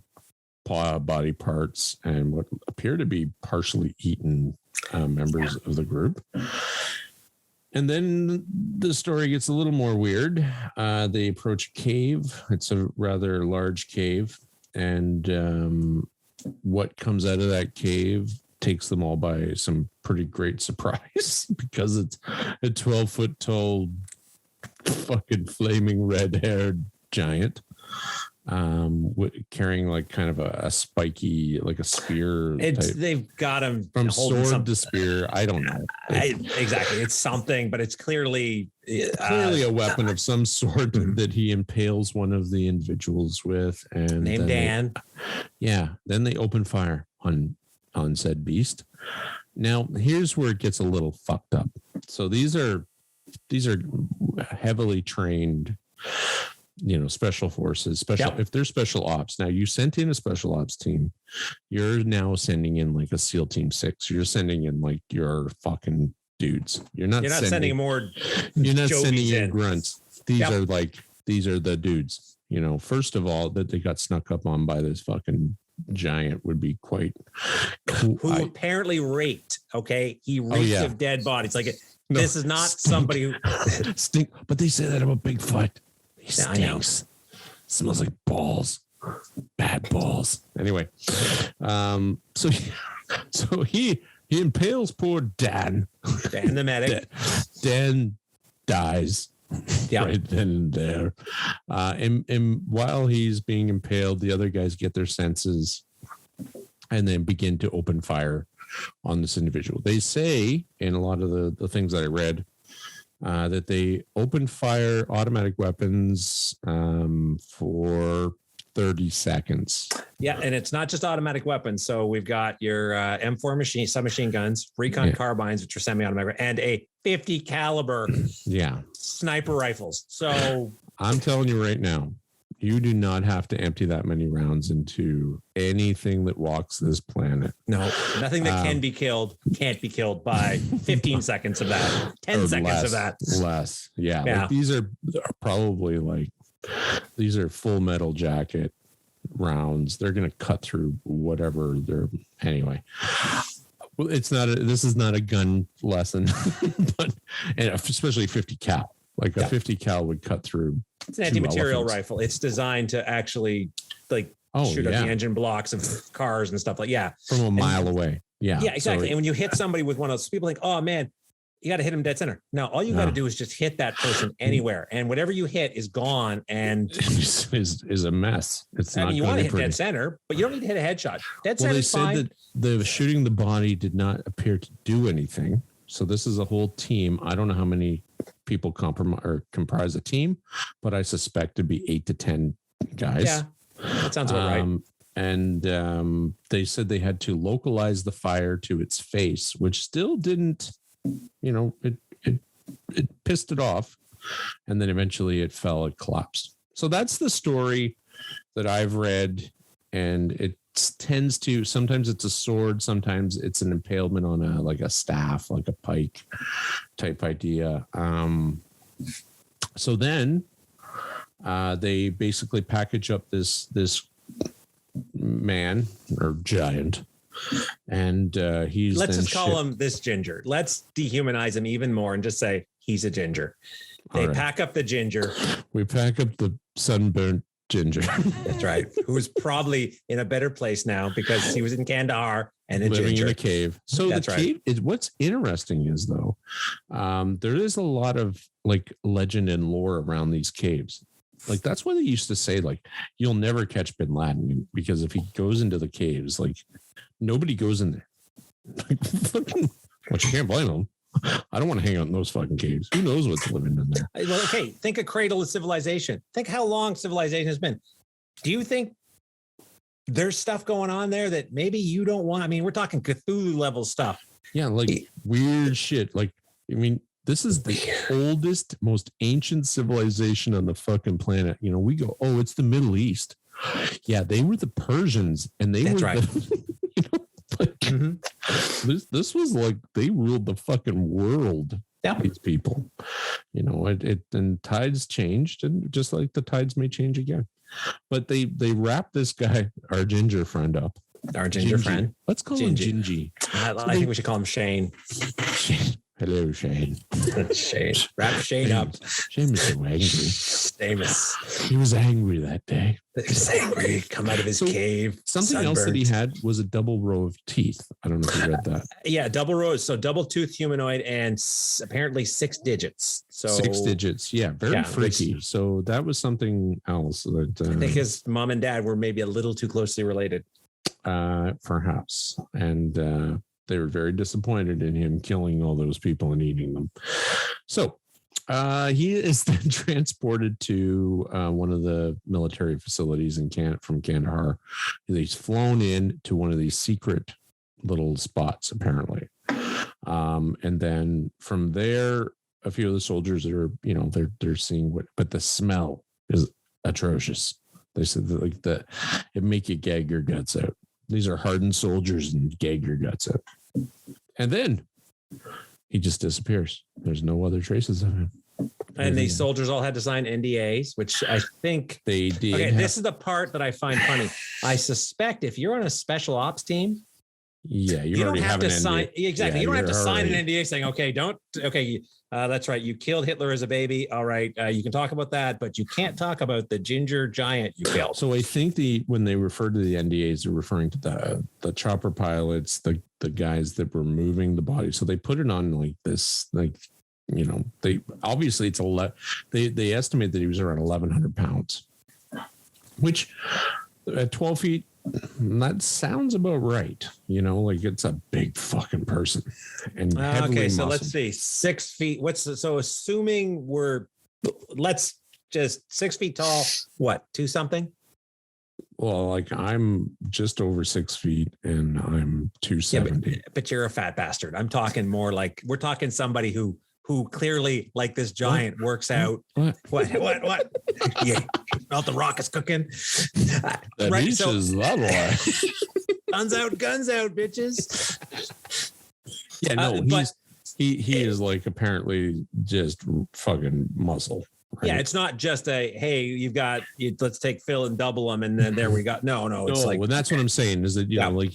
body parts, and what appear to be partially eaten members of the group. And then the story gets a little more weird. They approach a cave. It's a rather large cave. And what comes out of that cave takes them all by some pretty great surprise, because it's a 12-foot tall fucking flaming red-haired giant carrying like kind of a spiky, like a spear. They've got him from sword to spear. I don't know. Exactly. It's something, but it's clearly a weapon of some sort that he impales one of the individuals with, and named Dan. Then they open fire on said beast. Now here's where it gets a little fucked up. So these are heavily trained, special forces, if they're special ops. Now you sent in a special ops team, you're now sending in like a SEAL Team 6. You're sending in like your fucking dudes. You're not sending more. You're not sending in grunts. These are the dudes. First of all, that they got snuck up on by this fucking giant would be quite cool. Who apparently raped. Okay, he raped of dead bodies. Like this is not somebody who stink. But they say that about Bigfoot. He stinks. Smells like balls. Bad balls. Anyway, so he impales poor Dan. Dan the medic. Dan dies. Right then and there. And while he's being impaled, the other guys get their senses and then begin to open fire on this individual. They say in a lot of the things that I read, that they open fire automatic weapons for 30 seconds. Yeah, and it's not just automatic weapons. So we've got your M4 submachine guns, recon carbines, which are semi-automatic, and a 50 caliber sniper rifles. So I'm telling you right now, you do not have to empty that many rounds into anything that walks this planet. No, nothing that can be killed can't be killed by 15 seconds of that, 10 seconds of that. Less. Yeah. Like these are probably like, these are full metal jacket rounds. They're going to cut through whatever they're, anyway. Well, this is not a gun lesson, but and especially 50 cal. Like a 50 cal would cut through. It's an anti-material rifle. It's designed to actually shoot at the engine blocks of cars and stuff from a mile away. Yeah. Yeah, exactly. And when you hit somebody with one of those, people think, oh man, you got to hit him dead center. No, all you got to do is just hit that person anywhere, and whatever you hit is gone and is a mess. It's not. You want to hit dead center, but you don't need to hit a headshot. Dead center is fine. They said that the shooting the body did not appear to do anything. So this is a whole team. I don't know how many people comprise a team, but I suspect it'd be 8 to 10 guys. Yeah, that sounds about right. And they said they had to localize the fire to its face, which still didn't, it pissed it off. And then eventually it collapsed. So that's the story that I've read. And it tends to, sometimes it's a sword, sometimes it's an impalement on a staff, like a pike type idea. So then they basically package up this man or giant, and let's just call him this ginger. Let's dehumanize him even more and just say he's a ginger. They pack up the ginger. We pack up the sunburnt ginger. That's right. Who's probably in a better place now because he was in Kandahar and living in a cave. So that's the cave is what's interesting is though, there is a lot of like legend and lore around these caves. Like that's why they used to say like you'll never catch Bin Laden because if he goes into the caves, like nobody goes in there. But you can't blame them. I don't want to hang out in those fucking caves. Who knows what's living in there? Well, okay, think a cradle of civilization. Think how long civilization has been. Do you think there's stuff going on there that maybe you don't want? I mean, we're talking Cthulhu level stuff. Yeah, like weird shit. Like, I mean, this is the oldest, most ancient civilization on the fucking planet. We go, oh, it's the Middle East. Yeah, they were the Persians, and they were right. This was like they ruled the fucking world. Yeah. These people, and tides changed, and just like the tides may change again. But they wrap this guy, our ginger friend, up. Our ginger friend. Let's call him Gingy. I think we should call him Shane. Hello, Shane. Shane. Wrap Shane up. Shane was so angry. Famous. He was angry that day. He was angry. Come out of his cave. Something else that he had was a double row of teeth. I don't know if you read that. Yeah, double rows. So double tooth humanoid and apparently 6 digits. So 6 digits. Yeah, very freaky. So that was something else that I think his mom and dad were maybe a little too closely related. Perhaps. And they were very disappointed in him killing all those people and eating them. So he is then transported to one of the military facilities from Kandahar. He's flown in to one of these secret little spots, apparently. And then from there, a few of the soldiers are, they're seeing but the smell is atrocious. They said that it make you gag your guts out. These are hardened soldiers and gag your guts out. And then he just disappears. There's no other traces of him. And these soldiers all had to sign NDAs, which I think they did. Okay, this is the part that I find funny. I suspect if you're on a special ops team, you don't have to sign. Exactly. Yeah, you don't have to sign an NDA saying, that's right. You killed Hitler as a baby. All right. You can talk about that, but you can't talk about the ginger giant you killed. So I think when they refer to the NDAs, they're referring to the chopper pilots, the guys that were moving the body. So they put it on like this, they obviously it's they estimate that he was around 1,100 pounds, which at 12 feet, that sounds about right. Like it's a big fucking person. And okay, so let's see, 6 feet. Assuming let's just 6 feet tall, what, 2 something? Well, like I'm just over 6 feet and I'm 270. But you're a fat bastard. I'm talking more like we're talking somebody who who clearly, like this giant, works out. What? Yeah, felt the rock is cooking. Right. So, guns out, bitches. Yeah, no, he is like apparently just fucking muscle. Right? Yeah, it's not just hey, let's take Phil and double them, and then there we go. No, it's like, well, that's what I'm saying is that, you know, like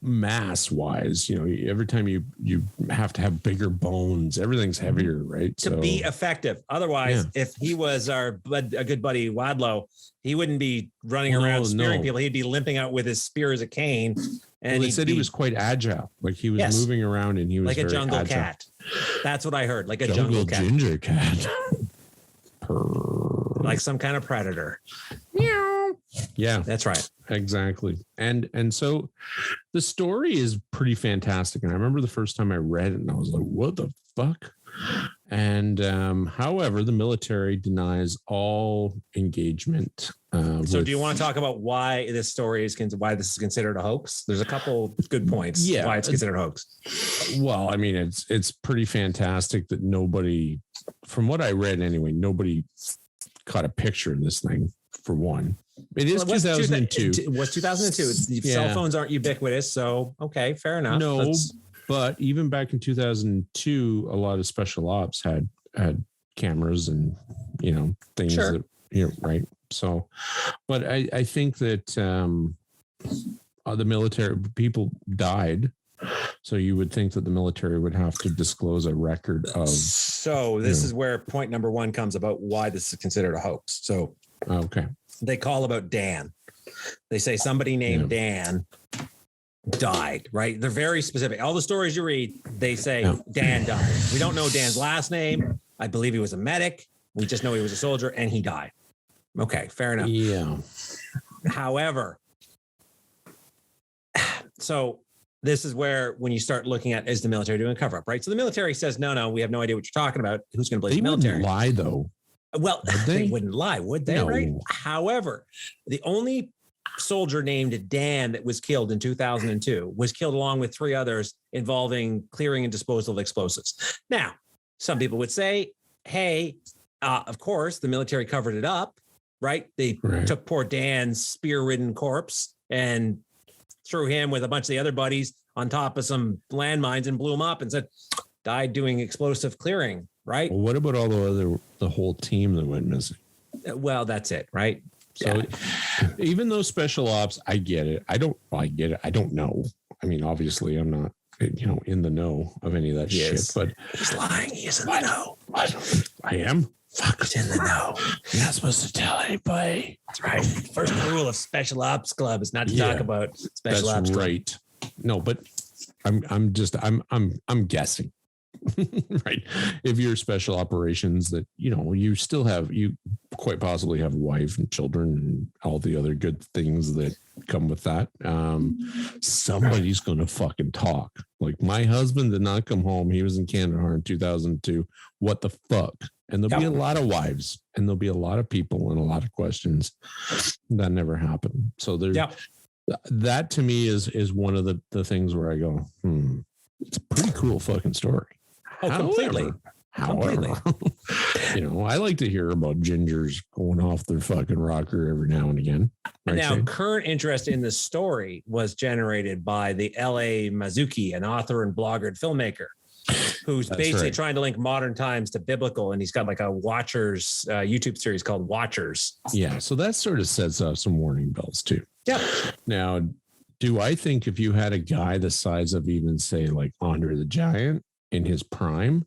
mass wise, you know, every time you have to have bigger bones, everything's heavier, right? To be effective. Otherwise, if he was a good buddy Wadlow, he wouldn't be running around spearing people. He'd be limping out with his spear as a cane. And they said he was quite agile, like he was moving around, and he was like a jungle agile. Cat. That's what I heard, like a jungle cat. Ginger cat. Like some kind of predator. Meow. Yeah, that's right. Exactly. And so the story is pretty fantastic. And I remember the first time I read it and I was like, what the fuck? And however, the military denies all engagement. So do you want to talk about why this story is why this is considered a hoax? There's a couple good points why it's considered a hoax. Well, I mean, it's pretty fantastic that nobody, from what I read anyway, nobody caught a picture of this thing, for one. It is 2002. It was 2002. Cell phones aren't ubiquitous, so okay, fair enough. No, but even back in 2002, a lot of special ops had cameras and, you know, things that, you know, right. So, but I think that the military people died. So you would think that the military would have to disclose a record of. So this is where point number one comes about why this is considered a hoax. So, okay. They call about Dan. They say somebody named Dan died, right? They're very specific. All the stories you read, they say Dan died. We don't know Dan's last name. I believe he was a medic. We just know he was a soldier and he died. Okay, fair enough. Yeah. However, so this is where when you start looking at, is the military doing a cover up, right? So the military says, no, we have no idea what you're talking about. Who's going to believe the military? Wouldn't lie, though. Well, they wouldn't lie, would they? No. Right? However, the only soldier named Dan that was killed in 2002 was killed along with 3 others involving clearing and disposal of explosives. Now, some people would say, hey, of course, the military covered it up, right? They took poor Dan's spear-ridden corpse and threw him with a bunch of the other buddies on top of some landmines and blew him up and said, died doing explosive clearing, right? Well, what about all the whole team that went missing? Well, that's it, right? So even though special ops, I get it. I get it. I don't know. I mean, obviously I'm not, you know, in the know of any of that shit, but he's lying. He is in the know. I am. Fuck, he's in the know. You're not supposed to tell anybody. That's right. First rule of Special Ops Club is not to talk about Special Ops Club. Right. No, but I'm guessing. Right. If you're special operations that, you know, you quite possibly have a wife and children and all the other good things that come with that. Somebody's going to fucking talk. Like, my husband did not come home. He was in Kandahar in 2002. What the fuck? And there'll be a lot of wives and there'll be a lot of people and a lot of questions that never happened. So that to me is one of the things where I go, it's a pretty cool fucking story. Completely. However, you know, I like to hear about gingers going off their fucking rocker every now and again. Right, now, current interest in the story was generated by the L.A. Mazuki, an author and blogger and filmmaker, who's basically trying to link modern times to biblical. And he's got like a Watchers YouTube series called Watchers. Yeah. So that sort of sets off some warning bells too. Yeah. Now, do I think if you had a guy the size of even say like Andre the Giant in his prime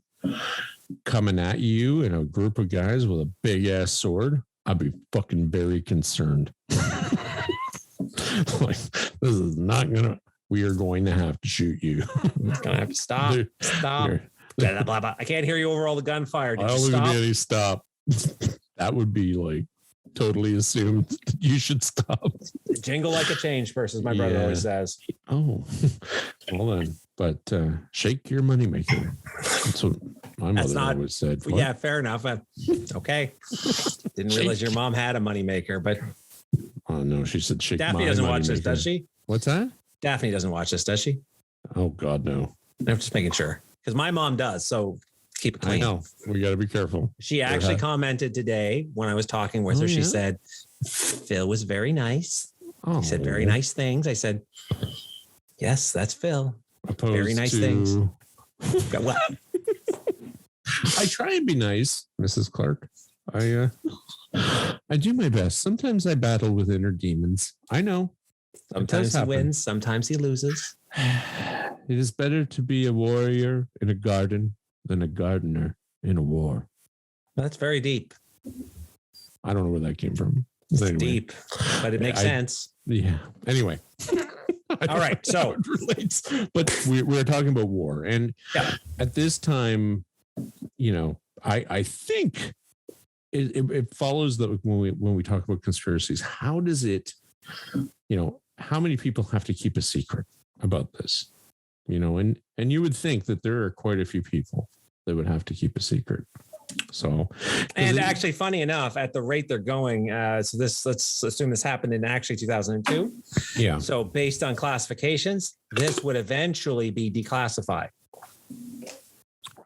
coming at you in a group of guys with a big ass sword, I'd be fucking very concerned. Like, this is not we are going to have to shoot you. Gonna have to stop. Blah, blah, blah. I can't hear you over all the gunfire. Did you stop? That would be like totally assumed you should stop. Jingle like a change purse, as my brother always says. Oh, well then. But shake your moneymaker. That's what my mother always said. What? Yeah, fair enough. Okay. Didn't realize your mom had a moneymaker, but. Oh, no, she said shake Daphne doesn't watch this, does she? What's that? Daphne doesn't watch this, does she? Oh, God, no. I'm just making sure. Because my mom does. So Keep it clean. I know. We got to be careful. She actually commented today when I was talking with her. She said, Phil was very nice. He said very nice things. I said, yes, that's Phil. Very nice things. What? I try and be nice, Mrs. Clark. I do my best. Sometimes I battle with inner demons. I know. Sometimes he wins. Sometimes he loses. It is better to be a warrior in a garden than a gardener in a war. That's very deep. I don't know where that came from. It's deep, but it makes sense. Yeah. Anyway. All right. So it relates, but we're talking about war. And at this time, I think it follows that when we talk about conspiracies, how does it, how many people have to keep a secret about this? And you would think that there are quite a few people that would have to keep a secret. So, and actually, funny enough, at the rate they're going, so let's assume this happened in actually 2002. Yeah. So based on classifications, this would eventually be declassified.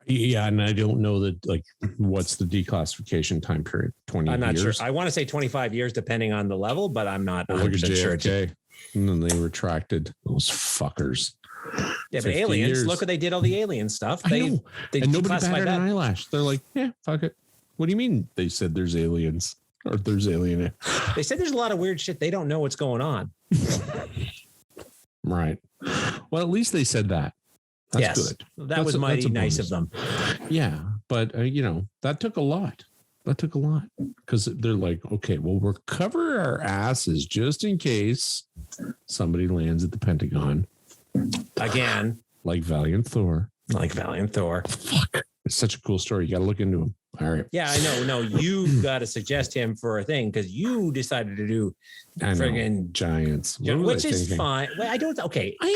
Yeah, and I don't know that, what's the declassification time period? 20 years? I'm not sure. I want to say 25 years, depending on the level, but I'm not 100% sure. And then they retracted those fuckers. Yeah, but aliens, years. Look what they did, all the alien stuff. They and nobody batted an eyelash. They're like, yeah, fuck it. What do you mean they said there's aliens? Or there's alien? They said there's a lot of weird shit. They don't know what's going on. Right. Well, at least they said that. That's good. That was mighty nice of them. Yeah. But, that took a lot. Because they're like, okay, well, we'll cover our asses just in case somebody lands at the Pentagon. Again. Like Valiant Thor. Fuck. It's such a cool story. You got to look into him. All right. Yeah, I know. No, you got to suggest him for a thing because you decided to do friggin' giants, which is fine. Well, I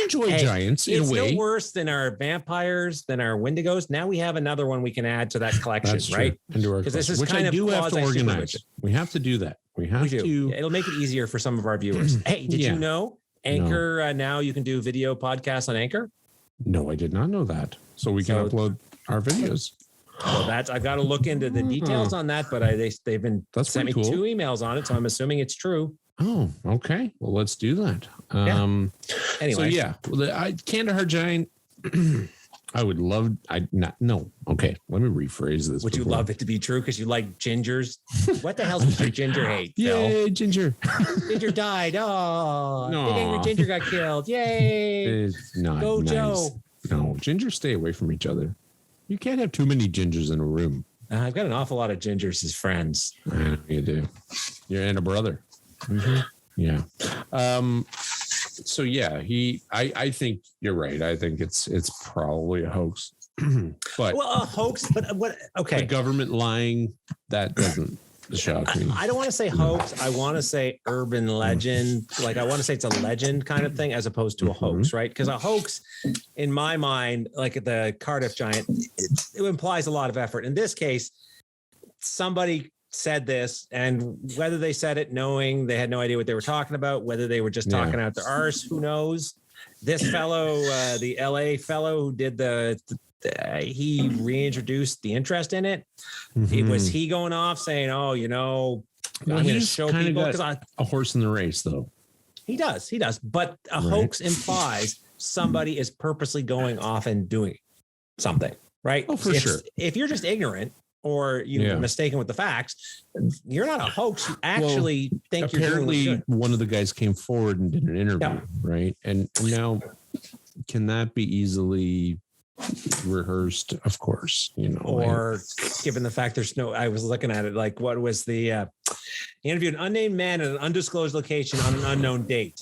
enjoy giants in a way. It's no worse than our vampires, than our wendigos. Now we have another one we can add to that collection, right? Because this is kind of have to organize. We have to do that. We have to. It'll make it easier for some of our viewers. Hey, did you know Anchor? Now you can do video podcasts on Anchor. No, I did not know that. So we can upload our videos. Well, I've got to look into the details on that, but they've been sent me 2 emails on it, so I'm assuming it's true. Oh, okay. Well, let's do that. Anyway, so Kandahar giant. I would love. Okay, let me rephrase this. Would you love it to be true because you like gingers? What the hell does your ginger hate? Yay, Ginger! Ginger died. Oh, big angry Ginger got killed. Yay! It's not Go nice. Joe. No, gingers stay away from each other. You can't have too many gingers in a room. I've got an awful lot of gingers as friends. You do. You're and a brother. Mm-hmm. Yeah. So I think you're right. I think it's probably a hoax. But a hoax. But what? Okay. The government lying, that doesn't shock me. I don't want to say hoax. I want to say urban legend. Like I want to say it's a legend kind of thing as opposed to a hoax, right? Because a hoax, in my mind, like the Cardiff giant, it implies a lot of effort. In this case, somebody said this, and whether they said it knowing they had no idea what they were talking about, whether they were just talking out their arse, who knows? This fellow, the LA fellow who did he reintroduced the interest in it. Was he going off saying, I'm going to show people? Because a horse in the race, though. He does. But a hoax implies somebody is purposely going off and doing something, right? Oh, for sure. If you're just ignorant or you're mistaken with the facts, you're not a hoax. You actually think you're doing what you're doing. One of the guys came forward and did an interview, right? And now, can that be easily rehearsed? Of course, or given the fact I was looking at it, like what was the he interviewed an unnamed man at an undisclosed location on an unknown date,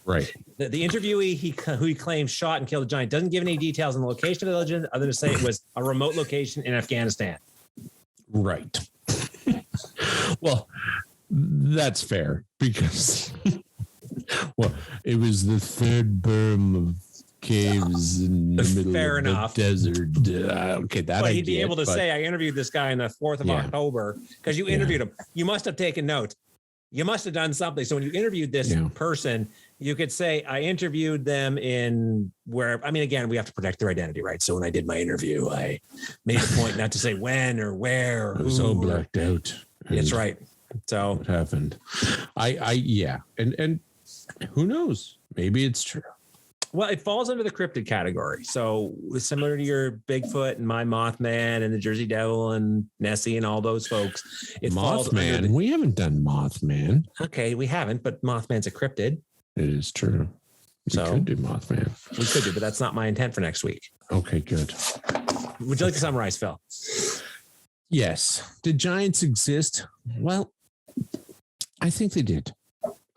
right? The interviewee who he claims shot and killed the giant doesn't give any details on the location of the legend other than to say it was a remote location in Afghanistan, right? Well, that's fair because it was the third berm of caves in the middle of the desert. Okay, that he'd be able to say, I interviewed this guy on the 4th of October because you interviewed him. You must have taken notes. you must have done something. So when you interviewed this person, you could say, I interviewed them in where, I mean, again, we have to protect their identity, right? So when I did my interview, I made a point not to say when or where. Or I was all blacked out. That's right. So what happened? Yeah. And who knows? Maybe it's true. Well, it falls under the cryptid category. So similar to your Bigfoot and my Mothman and the Jersey Devil and Nessie and all those folks. It Mothman. We haven't done Mothman. Okay, we haven't, but Mothman's a cryptid. It is true. We could do Mothman. We could do, but that's not my intent for next week. Okay, good. Would you like to summarize, Phil? Yes. Did giants exist? Well, I think they did.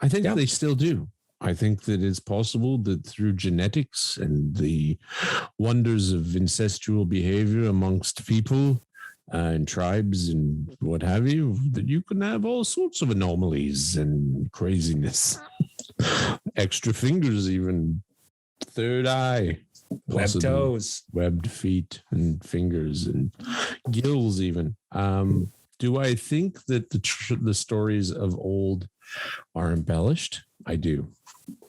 I think they still do. I think that it's possible that through genetics and the wonders of incestual behavior amongst people and tribes and what have you, that you can have all sorts of anomalies and craziness. Extra fingers, even third eye, webbed toes, webbed feet and fingers and gills even. Do I think that the stories of old are embellished? I do.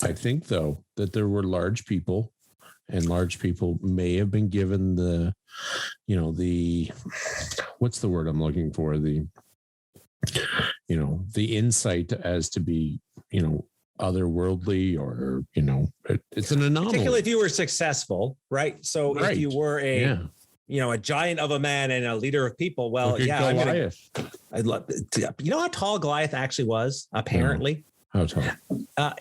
I think, though, that there were large people, and large people may have been given the what's the word I'm looking for? The insight as to be, otherworldly, or, it's an anomaly. Particularly if you were successful, right? So if you were a giant of a man and a leader of people, well, Goliath. I'd love. You know how tall Goliath actually was? Apparently. No. How tall?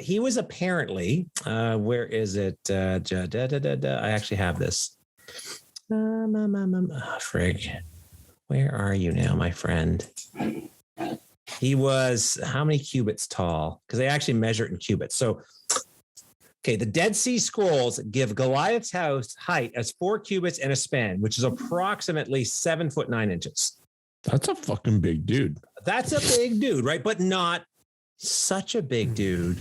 He was apparently, where is it? I actually have this. Frig. Where are you now, my friend? He was how many cubits tall? Because they actually measure it in cubits. So, okay, the Dead Sea Scrolls give Goliath's height as 4 cubits and a span, which is approximately 7'9". That's a fucking big dude. That's a big dude, right? But not such a big dude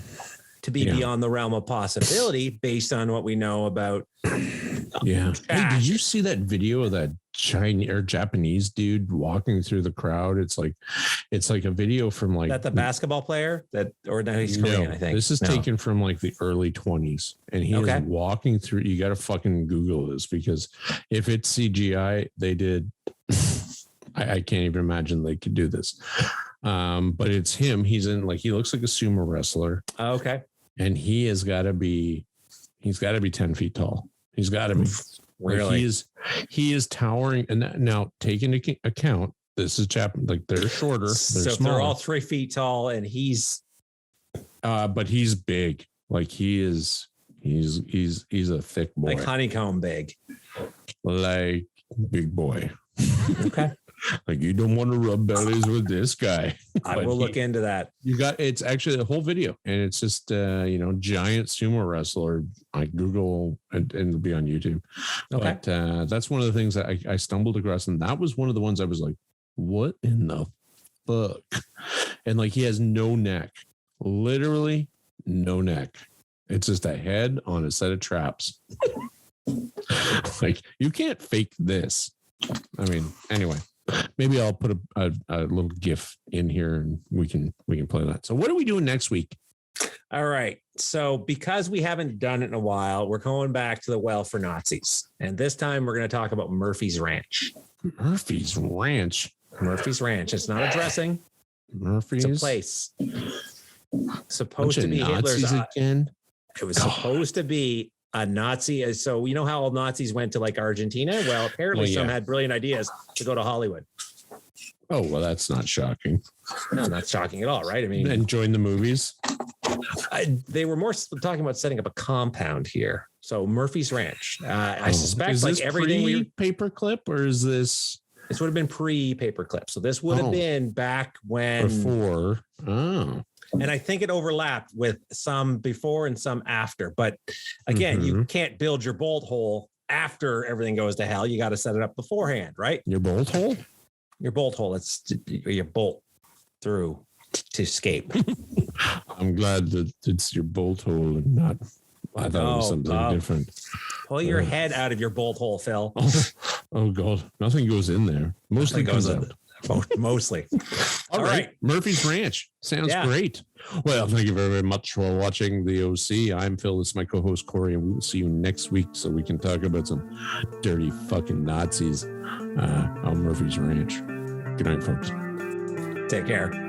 to be beyond the realm of possibility based on what we know about. Hey, did you see that video of that Chinese or Japanese dude walking through the crowd? It's like a video from like that the basketball player he's Korean, I think. This is taken from like the early 20s, and he is walking through. You got to fucking Google this, because if it's CGI, they did. I can't even imagine they could do this. But it's him. He looks like a sumo wrestler. Oh, okay. And he's got to be 10 feet tall. He's got to be. Really? He is towering. And now take into account, this is like they're shorter. They're small. They're all 3 feet tall, and he's. But he's big. Like he's a thick boy. Like honeycomb big. Like big boy. Okay. Like, you don't want to rub bellies with this guy. I will look into that. It's actually the whole video, and it's just giant sumo wrestler. I Google and it'll be on YouTube. Okay. But that's one of the things that I stumbled across, and that was one of the ones I was like, what in the fuck? And like, he has no neck, literally no neck. It's just a head on a set of traps. Like, you can't fake this. I mean, anyway. Maybe I'll put a little GIF in here, and we can play that. So what are we doing next week? All right. So because we haven't done it in a while, we're going back to the well for Nazis. And this time we're going to talk about Murphy's Ranch. Murphy's Ranch. Murphy's Ranch. It's not a dressing. Murphy's. It's a place. Supposed to be Hitler's again. It was supposed to be a Nazi. So you know how all Nazis went to like Argentina? Well, apparently some had brilliant ideas to go to Hollywood. Oh, well, that's not shocking. No, not shocking at all, right? I mean, and join the movies. They were more talking about setting up a compound here. So Murphy's Ranch. I suspect is like everything paperclip, or is this? This would have been pre-paperclip. So this would have been back when before. Oh. And I think it overlapped with some before and some after. But again, you can't build your bolt hole after everything goes to hell. You got to set it up beforehand, right? Your bolt hole? Your bolt hole. It's your bolt through to escape. I'm glad that it's your bolt hole and not. I thought it was something different. Pull your head out of your bolt hole, Phil. Oh God, nothing goes in there. Mostly comes out. Mostly. All right. Murphy's Ranch. Sounds great. Well, thank you very much for watching the OC. I'm Phil. This is my co-host Corey, and we will see you next week so we can talk about some dirty fucking Nazis on Murphy's Ranch. Good night, folks. Take care.